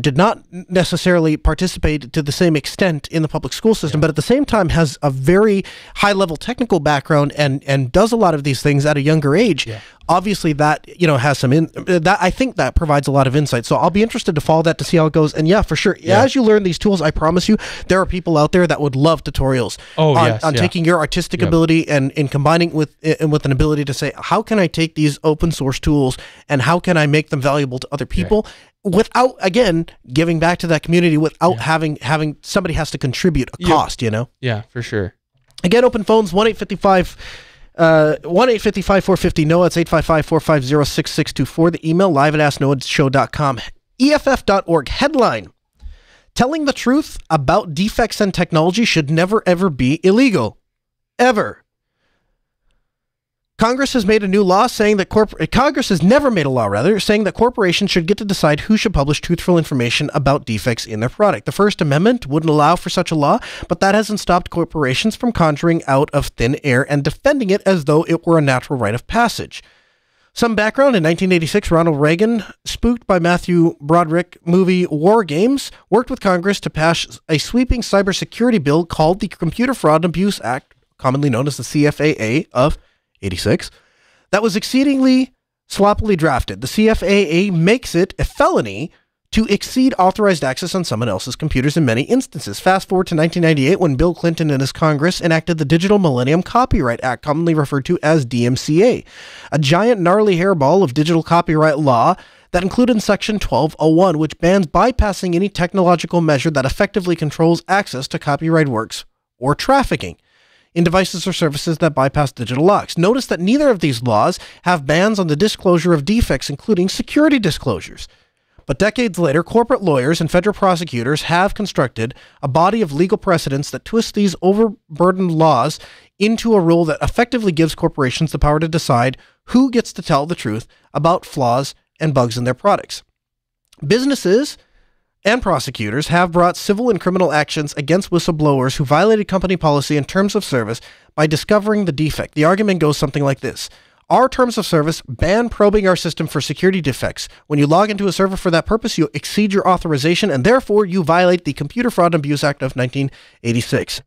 did not necessarily participate to the same extent in the public school system, but at the same time has a very high-level technical background and does a lot of these things at a younger age. Obviously, that has some that I think that provides a lot of insight. So I'll be interested to follow that to see how it goes. And for sure, as you learn these tools, I promise you, there are people out there that would love tutorials on taking your artistic ability and combining with an ability to say, how can I take these open source tools and how can I make them valuable to other people? Without, again, giving back to that community, without having somebody has to contribute a cost, Yeah, for sure. Again, open phones, 1-855 1-855-450-NOAH. It's 855-450-6624. The email, live@asknoahshow.com. EFF.org. Headline: Telling the truth about defects and technology should never, ever be illegal. Ever. Congress has made a new law saying that Congress has never made a law, saying that corporations should get to decide who should publish truthful information about defects in their product. The First Amendment wouldn't allow for such a law, but that hasn't stopped corporations from conjuring out of thin air and defending it as though it were a natural rite of passage. Some background: in 1986, Ronald Reagan, spooked by Matthew Broderick movie War Games, worked with Congress to pass a sweeping cybersecurity bill called the Computer Fraud and Abuse Act, commonly known as the CFAA of 86, that was exceedingly sloppily drafted. The CFAA makes it a felony to exceed authorized access on someone else's computers in many instances. Fast forward to 1998, when Bill Clinton and his Congress enacted the Digital Millennium Copyright Act, commonly referred to as DMCA, a giant gnarly hairball of digital copyright law that included Section 1201, which bans bypassing any technological measure that effectively controls access to copyright works or trafficking in devices or services that bypass digital locks. Notice that neither of these laws have bans on the disclosure of defects, including security disclosures. But decades later, corporate lawyers and federal prosecutors have constructed a body of legal precedents that twist these overburdened laws into a rule that effectively gives corporations the power to decide who gets to tell the truth about flaws and bugs in their products. Businesses and prosecutors have brought civil and criminal actions against whistleblowers who violated company policy and terms of service by discovering the defect. The argument goes something like this: our terms of service ban probing our system for security defects. When you log into a server for that purpose, you exceed your authorization, and therefore you violate the Computer Fraud and Abuse Act of 1986.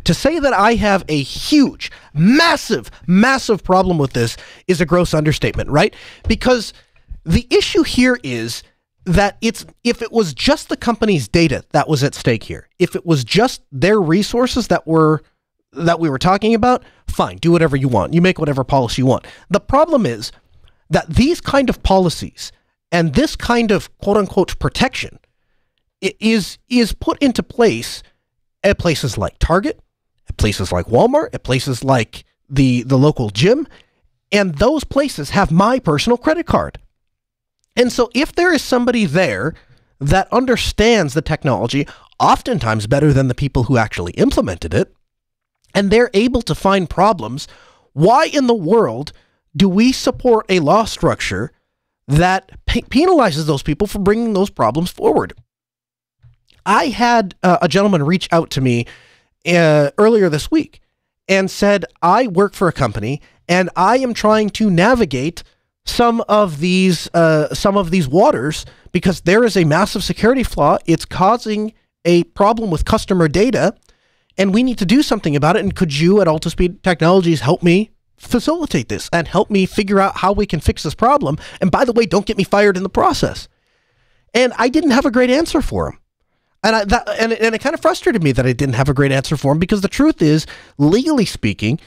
To say that I have a huge, massive problem with this is a gross understatement, right? Because the issue here is that if it was just the company's data that was at stake here, if it was just their resources that we were talking about, fine, do whatever you want. You make whatever policy you want. The problem is that these kind of policies and this kind of quote-unquote protection is put into place at places like Target, at places like Walmart, at places like the local gym, and those places have my personal credit card. And so if there is somebody there that understands the technology, oftentimes better than the people who actually implemented it, and they're able to find problems, why in the world do we support a law structure that penalizes those people for bringing those problems forward? I had a gentleman reach out to me earlier this week and said, I work for a company and I am trying to navigate some of these waters because there is a massive security flaw. It's causing a problem with customer data, and we need to do something about it. And could you at Altispeed Technologies help me facilitate this and help me figure out how we can fix this problem? And by the way, don't get me fired in the process. And I didn't have a great answer for him. And it kind of frustrated me that I didn't have a great answer for him, because the truth is, legally speaking,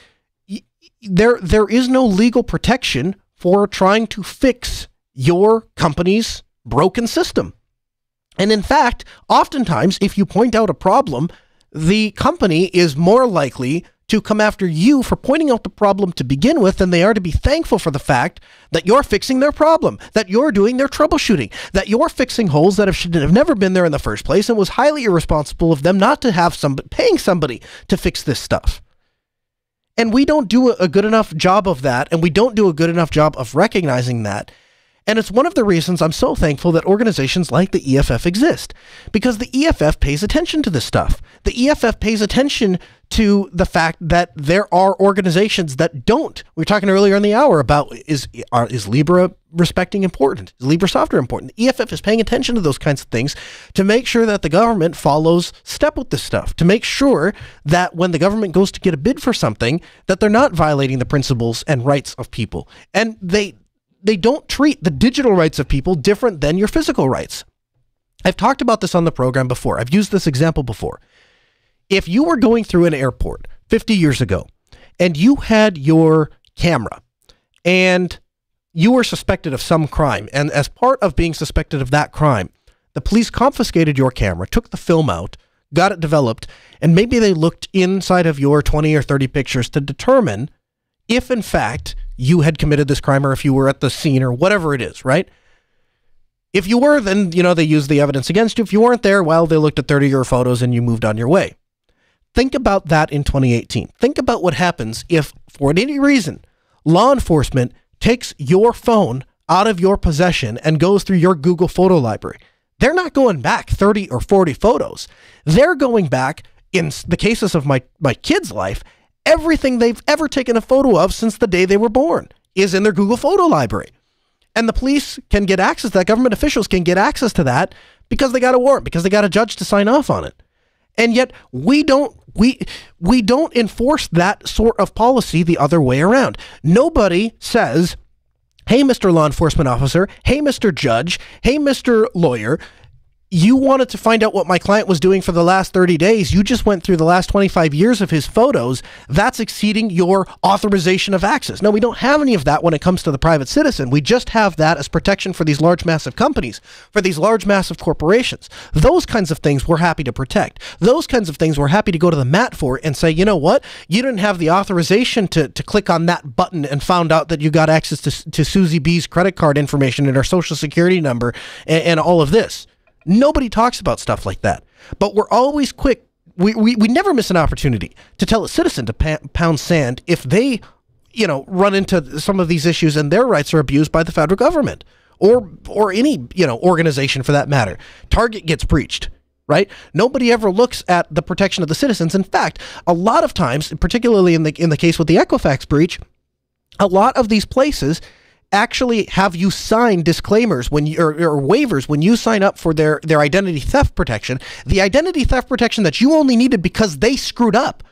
there is no legal protection for trying to fix your company's broken system. And in fact, oftentimes, if you point out a problem, the company is more likely to come after you for pointing out the problem to begin with than they are to be thankful for the fact that you're fixing their problem, that you're doing their troubleshooting, that you're fixing holes that should have never been there in the first place, and was highly irresponsible of them not to have paying somebody to fix this stuff. And we don't do a good enough job of that, and we don't do a good enough job of recognizing that. And it's one of the reasons I'm so thankful that organizations like the EFF exist, because the EFF pays attention to this stuff. The EFF pays attention to the fact that there are organizations that don't. We were talking earlier in the hour about, is Libre respecting important? Is Libre software important? The EFF is paying attention to those kinds of things to make sure that the government follows step with this stuff, to make sure that when the government goes to get a bid for something, that they're not violating the principles and rights of people. And they don't treat the digital rights of people different than your physical rights. I've talked about this on the program before. I've used this example before. If you were going through an airport 50 years ago and you had your camera and you were suspected of some crime, and as part of being suspected of that crime, the police confiscated your camera, took the film out, got it developed, and maybe they looked inside of your 20 or 30 pictures to determine if in fact you had committed this crime, or if you were at the scene, or whatever it is, right? If you were, then, they used the evidence against you. If you weren't there, well, they looked at 30 of your photos and you moved on your way. Think about that in 2018. Think about what happens if, for any reason, law enforcement takes your phone out of your possession and goes through your Google photo library. They're not going back 30 or 40 photos. They're going back, in the cases of my kid's life, everything they've ever taken a photo of since the day they were born. is in their Google photo library. And the police can get access to that, government officials can get access to that because they got a warrant, because they got a judge to sign off on it. And yet we don't enforce that sort of policy the other way around. Nobody says, hey, Mr. Law Enforcement Officer, hey, Mr. Judge, hey, Mr. Lawyer, you wanted to find out what my client was doing for the last 30 days. You just went through the last 25 years of his photos. That's exceeding your authorization of access. No, we don't have any of that when it comes to the private citizen. We just have that as protection for these large, massive companies, for these large, massive corporations. Those kinds of things we're happy to protect. Those kinds of things we're happy to go to the mat for and say, you know what? You didn't have the authorization to click on that button and found out that you got access to Susie B's credit card information and her social security number and all of this. Nobody talks about stuff like that, but we're always quick. We never miss an opportunity to tell a citizen to pound sand if they, run into some of these issues and their rights are abused by the federal government or any, organization for that matter. Target gets breached, right? Nobody ever looks at the protection of the citizens. In fact, a lot of times, particularly in the case with the Equifax breach, a lot of these places actually have you sign disclaimers when you or waivers when you sign up for their identity theft protection, the identity theft protection that you only needed because they screwed up.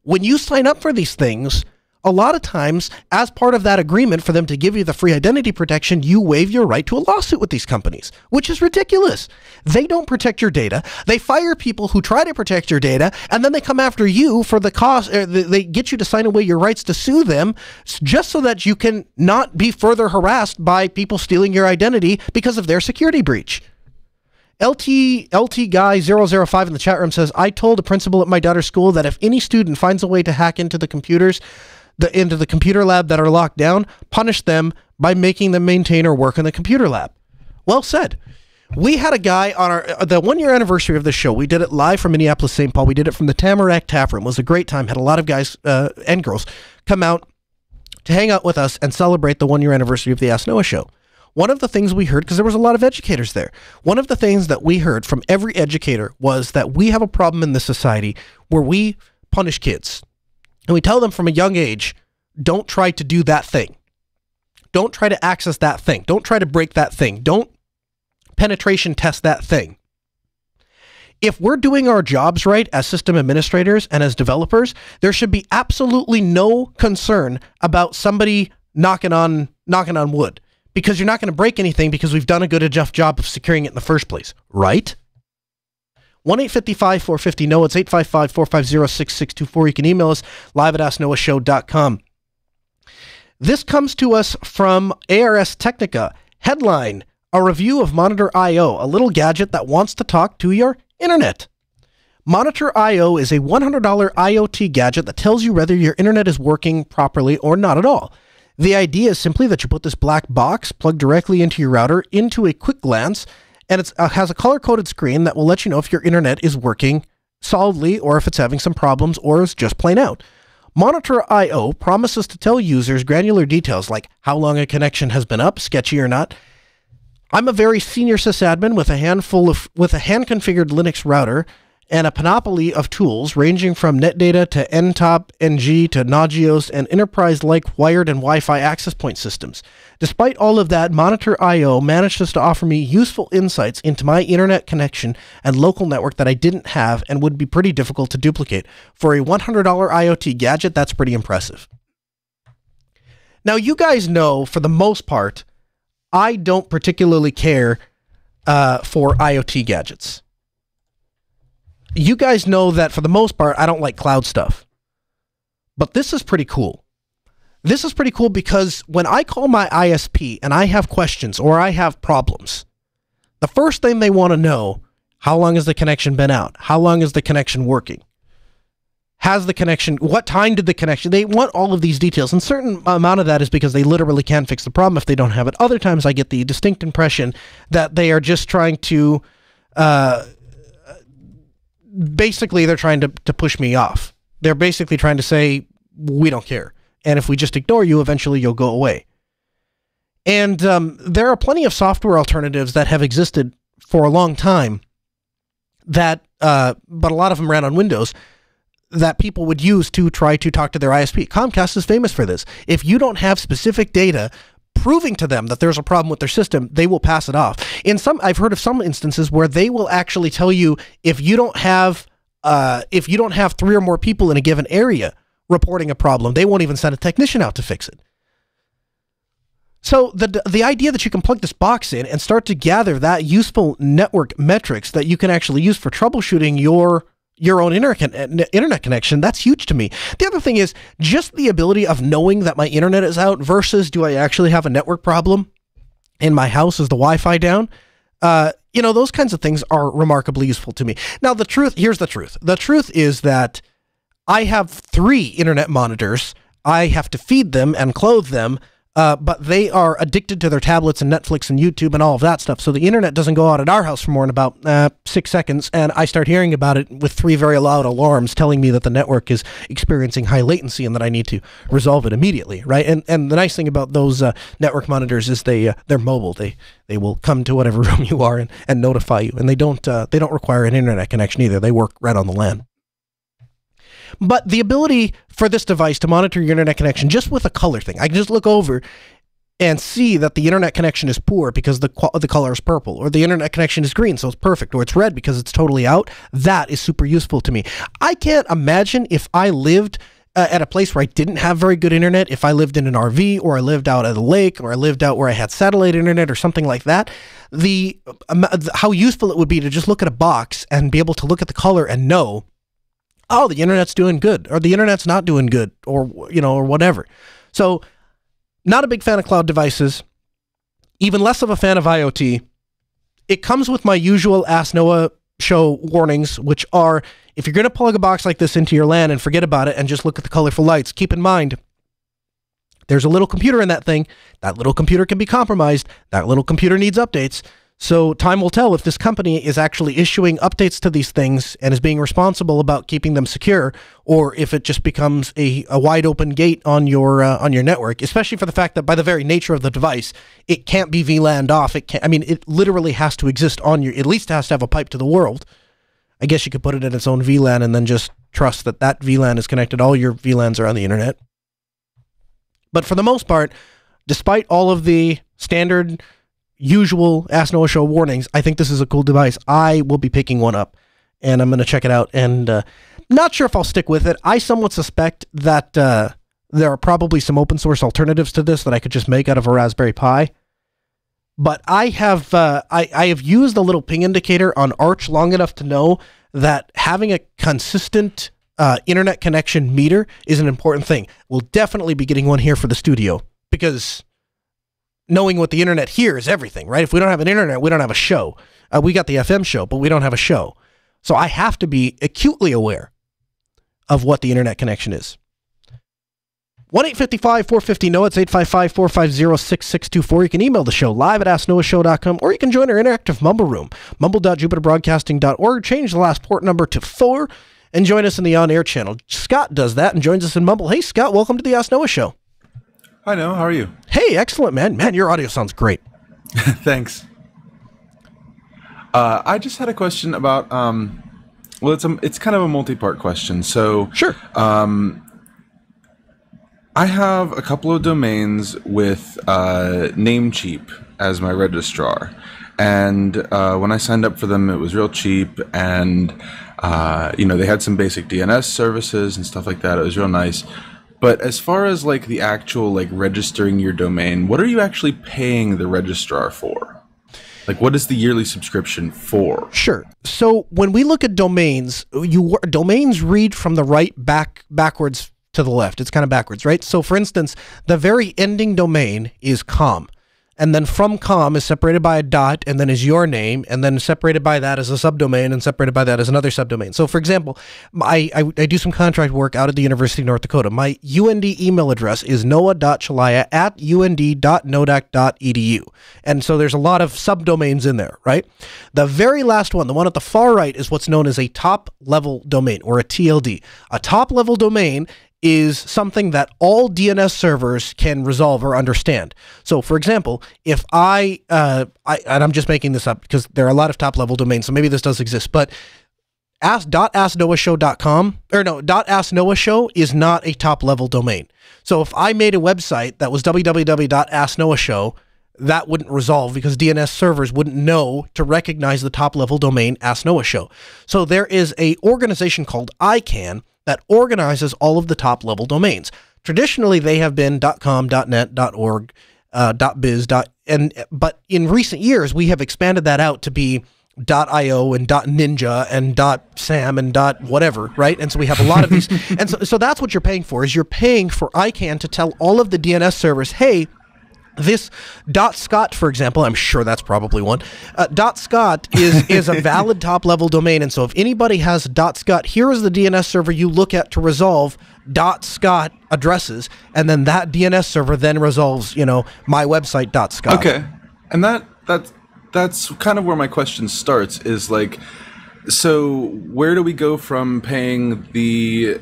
When you sign up for these things, a lot of times, as part of that agreement for them to give you the free identity protection, you waive your right to a lawsuit with these companies, which is ridiculous. They don't protect your data. They fire people who try to protect your data, and then they come after you for the cost. They get you to sign away your rights to sue them just so that you can not be further harassed by people stealing your identity because of their security breach. LT Guy 005 in the chat room says, I told a principal at my daughter's school that if any student finds a way to hack into the computers, into the computer lab that are locked down, punish them by making them maintain or work in the computer lab. Well said. We had a guy on the 1 year anniversary of the show. We did it live from Minneapolis, St. Paul. We did it from the Tamarack Tap Room. It was a great time. Had a lot of guys and girls come out to hang out with us and celebrate the 1 year anniversary of the Ask Noah show. One of the things we heard, because there was a lot of educators there, one of the things that we heard from every educator was that we have a problem in this society where we punish kids. And we tell them from a young age, don't try to do that thing. Don't try to access that thing. Don't try to break that thing. Don't penetration test that thing. If we're doing our jobs right as system administrators and as developers, there should be absolutely no concern about somebody knocking on wood, because you're not going to break anything because we've done a good enough job of securing it in the first place, right? 1-855-450-NOAH. It's 855-450-6624. You can email us live at AskNoahShow.com. This comes to us from ARS Technica. Headline, a review of Monitor IO, a little gadget that wants to talk to your internet. Monitor IO is a $100 IoT gadget that tells you whether your internet is working properly or not at all. The idea is simply that you put this black box plugged directly into your router into a quick glance, and it has a color-coded screen that will let you know if your internet is working solidly or if it's having some problems or is just plain out. Monitor IO promises to tell users granular details like how long a connection has been up, sketchy or not. I'm a very senior sysadmin with a hand-configured Linux router and a panoply of tools ranging from NetData to NTOP, NG to Nagios and enterprise-like wired and Wi-Fi access point systems. Despite all of that, Monitor IO manages to offer me useful insights into my internet connection and local network that I didn't have and would be pretty difficult to duplicate. For a $100 IoT gadget, that's pretty impressive. Now, you guys know, for the most part, I don't particularly care for IoT gadgets. You guys know that for the most part, I don't like cloud stuff. But this is pretty cool. This is pretty cool because when I call my ISP and I have questions or I have problems, the first thing they want to know, how long has the connection been out? How long is the connection working? Has the connection, what time did the connection, they want all of these details. And a certain amount of that is because they literally can't fix the problem if they don't have it. Other times I get the distinct impression that they are just trying to, basically they're trying to push me off. They're basically trying to say, we don't care. And if we just ignore you, eventually you'll go away. And there are plenty of software alternatives that have existed for a long time that, but a lot of them ran on Windows, that people would use to try to talk to their ISP. Comcast is famous for this. If you don't have specific data proving to them that there's a problem with their system, they will pass it off. I've heard of some instances where they will actually tell you if you don't have 3 or more people in a given area reporting a problem, they won't even send a technician out to fix it. So the idea that you can plug this box in and start to gather that useful network metrics that you can actually use for troubleshooting your own internet connection, that's huge to me. The other thing is just the ability of knowing that my internet is out versus do I actually have a network problem in my house? Is the Wi-Fi down? Those kinds of things are remarkably useful to me. Now, here's the truth. The truth is that I have 3 internet monitors. I have to feed them and clothe them, but they are addicted to their tablets and Netflix and YouTube and all of that stuff. So the internet doesn't go out at our house for more than about 6 seconds, and I start hearing about it with 3 very loud alarms telling me that the network is experiencing high latency and that I need to resolve it immediately, right? And the nice thing about those network monitors is they're mobile. They will come to whatever room you are and notify you, and they don't require an internet connection either. They work right on the LAN. But the ability for this device to monitor your internet connection just with a color thing, I can just look over and see that the internet connection is poor because the color is purple, or the internet connection is green, so it's perfect, or it's red because it's totally out. That is super useful to me. I can't imagine if I lived at a place where I didn't have very good internet, if I lived in an RV, or I lived out at a lake, or I lived out where I had satellite internet or something like that, how useful it would be to just look at a box and be able to look at the color and know, oh, the internet's doing good, or the internet's not doing good, or whatever. So, not a big fan of cloud devices, even less of a fan of IoT. It comes with my usual Ask Noah show warnings, which are, if you're going to plug a box like this into your LAN and forget about it and just look at the colorful lights, keep in mind, there's a little computer in that thing. That little computer can be compromised. That little computer needs updates. So time will tell if this company is actually issuing updates to these things and is being responsible about keeping them secure, or if it just becomes a wide open gate on your network, especially for the fact that by the very nature of the device, it can't be VLAN'd off. It literally has to exist at least has to have a pipe to the world. I guess you could put it in its own VLAN and then just trust that VLAN is connected. All your VLANs are on the internet. But for the most part, despite all of the standard usual Ask Noah Show warnings, I think this is a cool device. I will be picking one up, and I'm going to check it out, and not sure if I'll stick with it. I somewhat suspect that there are probably some open source alternatives to this that I could just make out of a Raspberry Pi. But I have used the little ping indicator on Arch long enough to know that having a consistent internet connection meter is an important thing. We'll definitely be getting one here for the studio, because knowing what the internet here is everything, right? If we don't have an internet, we don't have a show. We got the FM show, but we don't have a show. So I have to be acutely aware of what the internet connection is. 1-855-450-NOAH. It's 855-450-6624. You can email the show live at AskNoahShow.com, or you can join our interactive Mumble room, mumble.jupiterbroadcasting.org. Change the last port number to 4 and join us in the on-air channel. Scott does that and joins us in Mumble. Hey, Scott, welcome to the Ask Noah Show. Hi, Noah. How are you? Hey, excellent, man. Man, your audio sounds great. Thanks. I just had a question about, it's kind of a multi-part question. So, sure. I have a couple of domains with Namecheap as my registrar. And when I signed up for them, it was real cheap. And, they had some basic DNS services and stuff like that. It was real nice. But as far as the actual registering your domain, what are you actually paying the registrar for? What is the yearly subscription for? Sure. So when we look at domains, domains read from the right backwards to the left. It's kind of backwards, right? So for instance, the very ending domain is com. And then from com is separated by a dot, and then is your name, and then separated by that is a subdomain, and separated by that is another subdomain. So, for example, I do some contract work out at the University of North Dakota. My UND email address is noah.chalaya@und.nodac.edu. And so there's a lot of subdomains in there, right? The very last one, the one at the far right, is what's known as a top-level domain, or a TLD. A top-level domain is something that all DNS servers can resolve or understand. So, for example, if and I'm just making this up because there are a lot of top-level domains, so maybe this does exist, but asknoahshow.com, or no, .asknoahshow is not a top-level domain. So if I made a website that was www.asknoahshow, that wouldn't resolve because DNS servers wouldn't know to recognize the top-level domain Ask Noah Show. So there is a organization called ICANN that organizes all of the top-level domains. Traditionally, they have been .com, .net, .org, .biz, but in recent years, we have expanded that out to be .io and .ninja and .sam and .whatever, right? And so we have a lot of these. And so that's what you're paying for, is you're paying for ICANN to tell all of the DNS servers, hey, this .scot, for example, I'm sure that's probably one. .scot is a valid top-level domain, and so if anybody has .scot, here is the DNS server you look at to resolve .scot addresses, and then that DNS server then resolves, my website .scot. Okay, and that's kind of where my question starts. Is like, so where do we go from paying the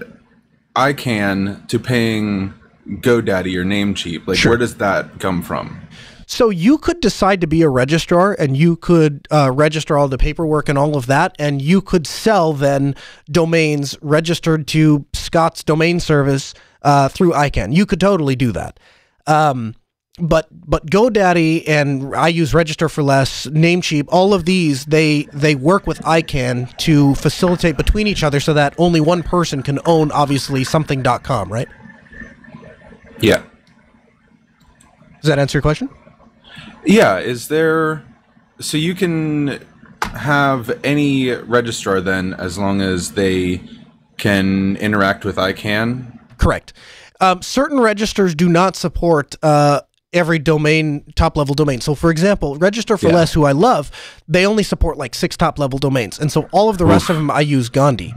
ICANN to paying GoDaddy or Namecheap? Like, Where does that come from? So you could decide to be a registrar, and you could register all the paperwork and all of that, and you could sell then domains registered to Scott's domain service through ICANN. You could totally do that. But GoDaddy, and I use Register for Less, Namecheap, all of these, they work with ICANN to facilitate between each other so that only one person can own, obviously, something.com, right? Yeah. Does that answer your question? Yeah. Is there... So you can have any registrar then, as long as they can interact with ICANN? Correct. Certain registers do not support every domain, top-level domain. So, for example, Register for Less, who I love, they only support like 6 top-level domains. And so all of the rest of them, I use Gandhi,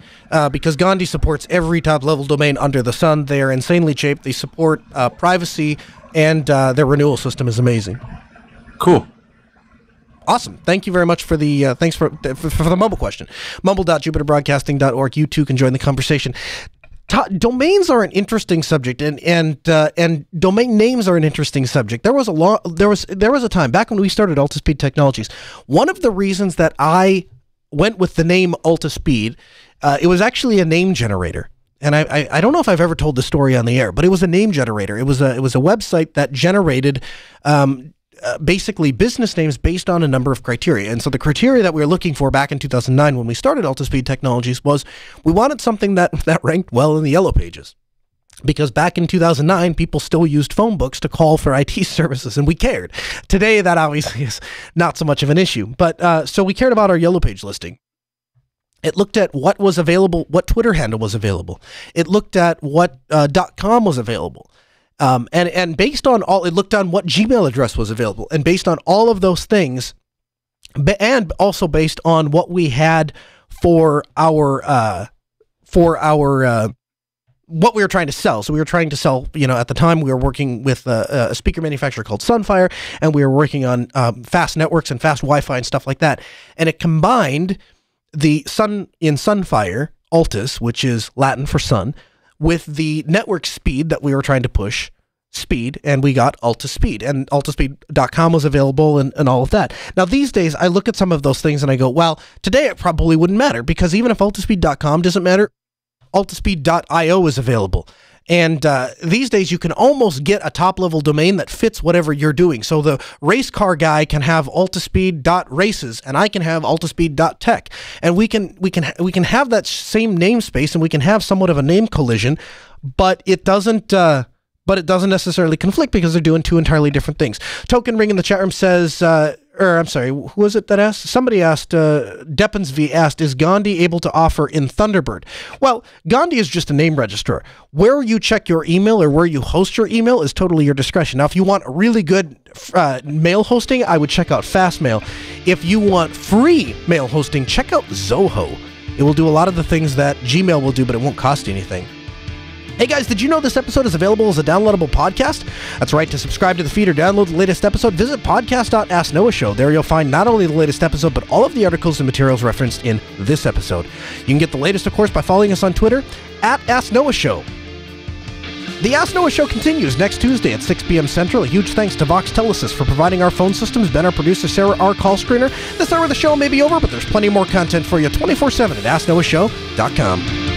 because Gandhi supports every top-level domain under the sun. They are insanely cheap. They support privacy, and their renewal system is amazing. Cool. Awesome. Thank you very much for the thanks for the Mumble question. Mumble.jupiterbroadcasting.org. You too can join the conversation. Domains are an interesting subject, and domain names are an interesting subject. There was a time back when we started Altispeed Technologies. One of the reasons that I went with the name Altispeed, it was actually a name generator. And I don't know if I've ever told the story on the air, but it was a name generator. It was a website that generated basically business names based on a number of criteria. And so the criteria that we were looking for back in 2009 when we started Altispeed Technologies was we wanted something that ranked well in the yellow pages. Because back in 2009, people still used phone books to call for IT services, and we cared. Today, that obviously is not so much of an issue. But so we cared about our yellow page listing. It looked at what was available, what Twitter handle was available. It looked at what .com was available. And based on all, it looked on what Gmail address was available, and based on all of those things, and also based on what we had for our what we were trying to sell. So we were trying to sell, at the time we were working with a speaker manufacturer called Sunfire, and we were working on fast networks and fast Wi-Fi and stuff like that. And it combined the Sunfire, Altis, which is Latin for sun, with the network speed that we were trying to push, speed, and we got Altispeed, and altispeed.com was available and all of that. Now, these days, I look at some of those things and I go, well, today it probably wouldn't matter, because even if altispeed.com doesn't matter, altispeed.io is available. And these days, you can almost get a top-level domain that fits whatever you're doing. So the race car guy can have altispeed.races, and I can have altispeed.tech, and we can have that same namespace, and we can have somewhat of a name collision, but it doesn't necessarily conflict because they're doing two entirely different things. Token Ring in the chat room says, I'm sorry, who was it that asked? Somebody asked, Deppensv asked, is Gandhi able to offer in Thunderbird? Well, Gandhi is just a name registrar. Where you check your email or where you host your email is totally your discretion. Now, if you want really good mail hosting, I would check out Fastmail. If you want free mail hosting, check out Zoho. It will do a lot of the things that Gmail will do, but it won't cost you anything. Hey guys, did you know this episode is available as a downloadable podcast? That's right, to subscribe to the feed or download the latest episode, visit podcast.asknoahshow. There you'll find not only the latest episode, but all of the articles and materials referenced in this episode. You can get the latest, of course, by following us on Twitter, @AskNoahShow. The Ask Noah Show continues next Tuesday at 6 p.m. Central. A huge thanks to Vox Telesis for providing our phone systems, Ben, our producer, Sarah, our call screener. This hour of the show may be over, but there's plenty more content for you 24/7 at AskNoahShow.com.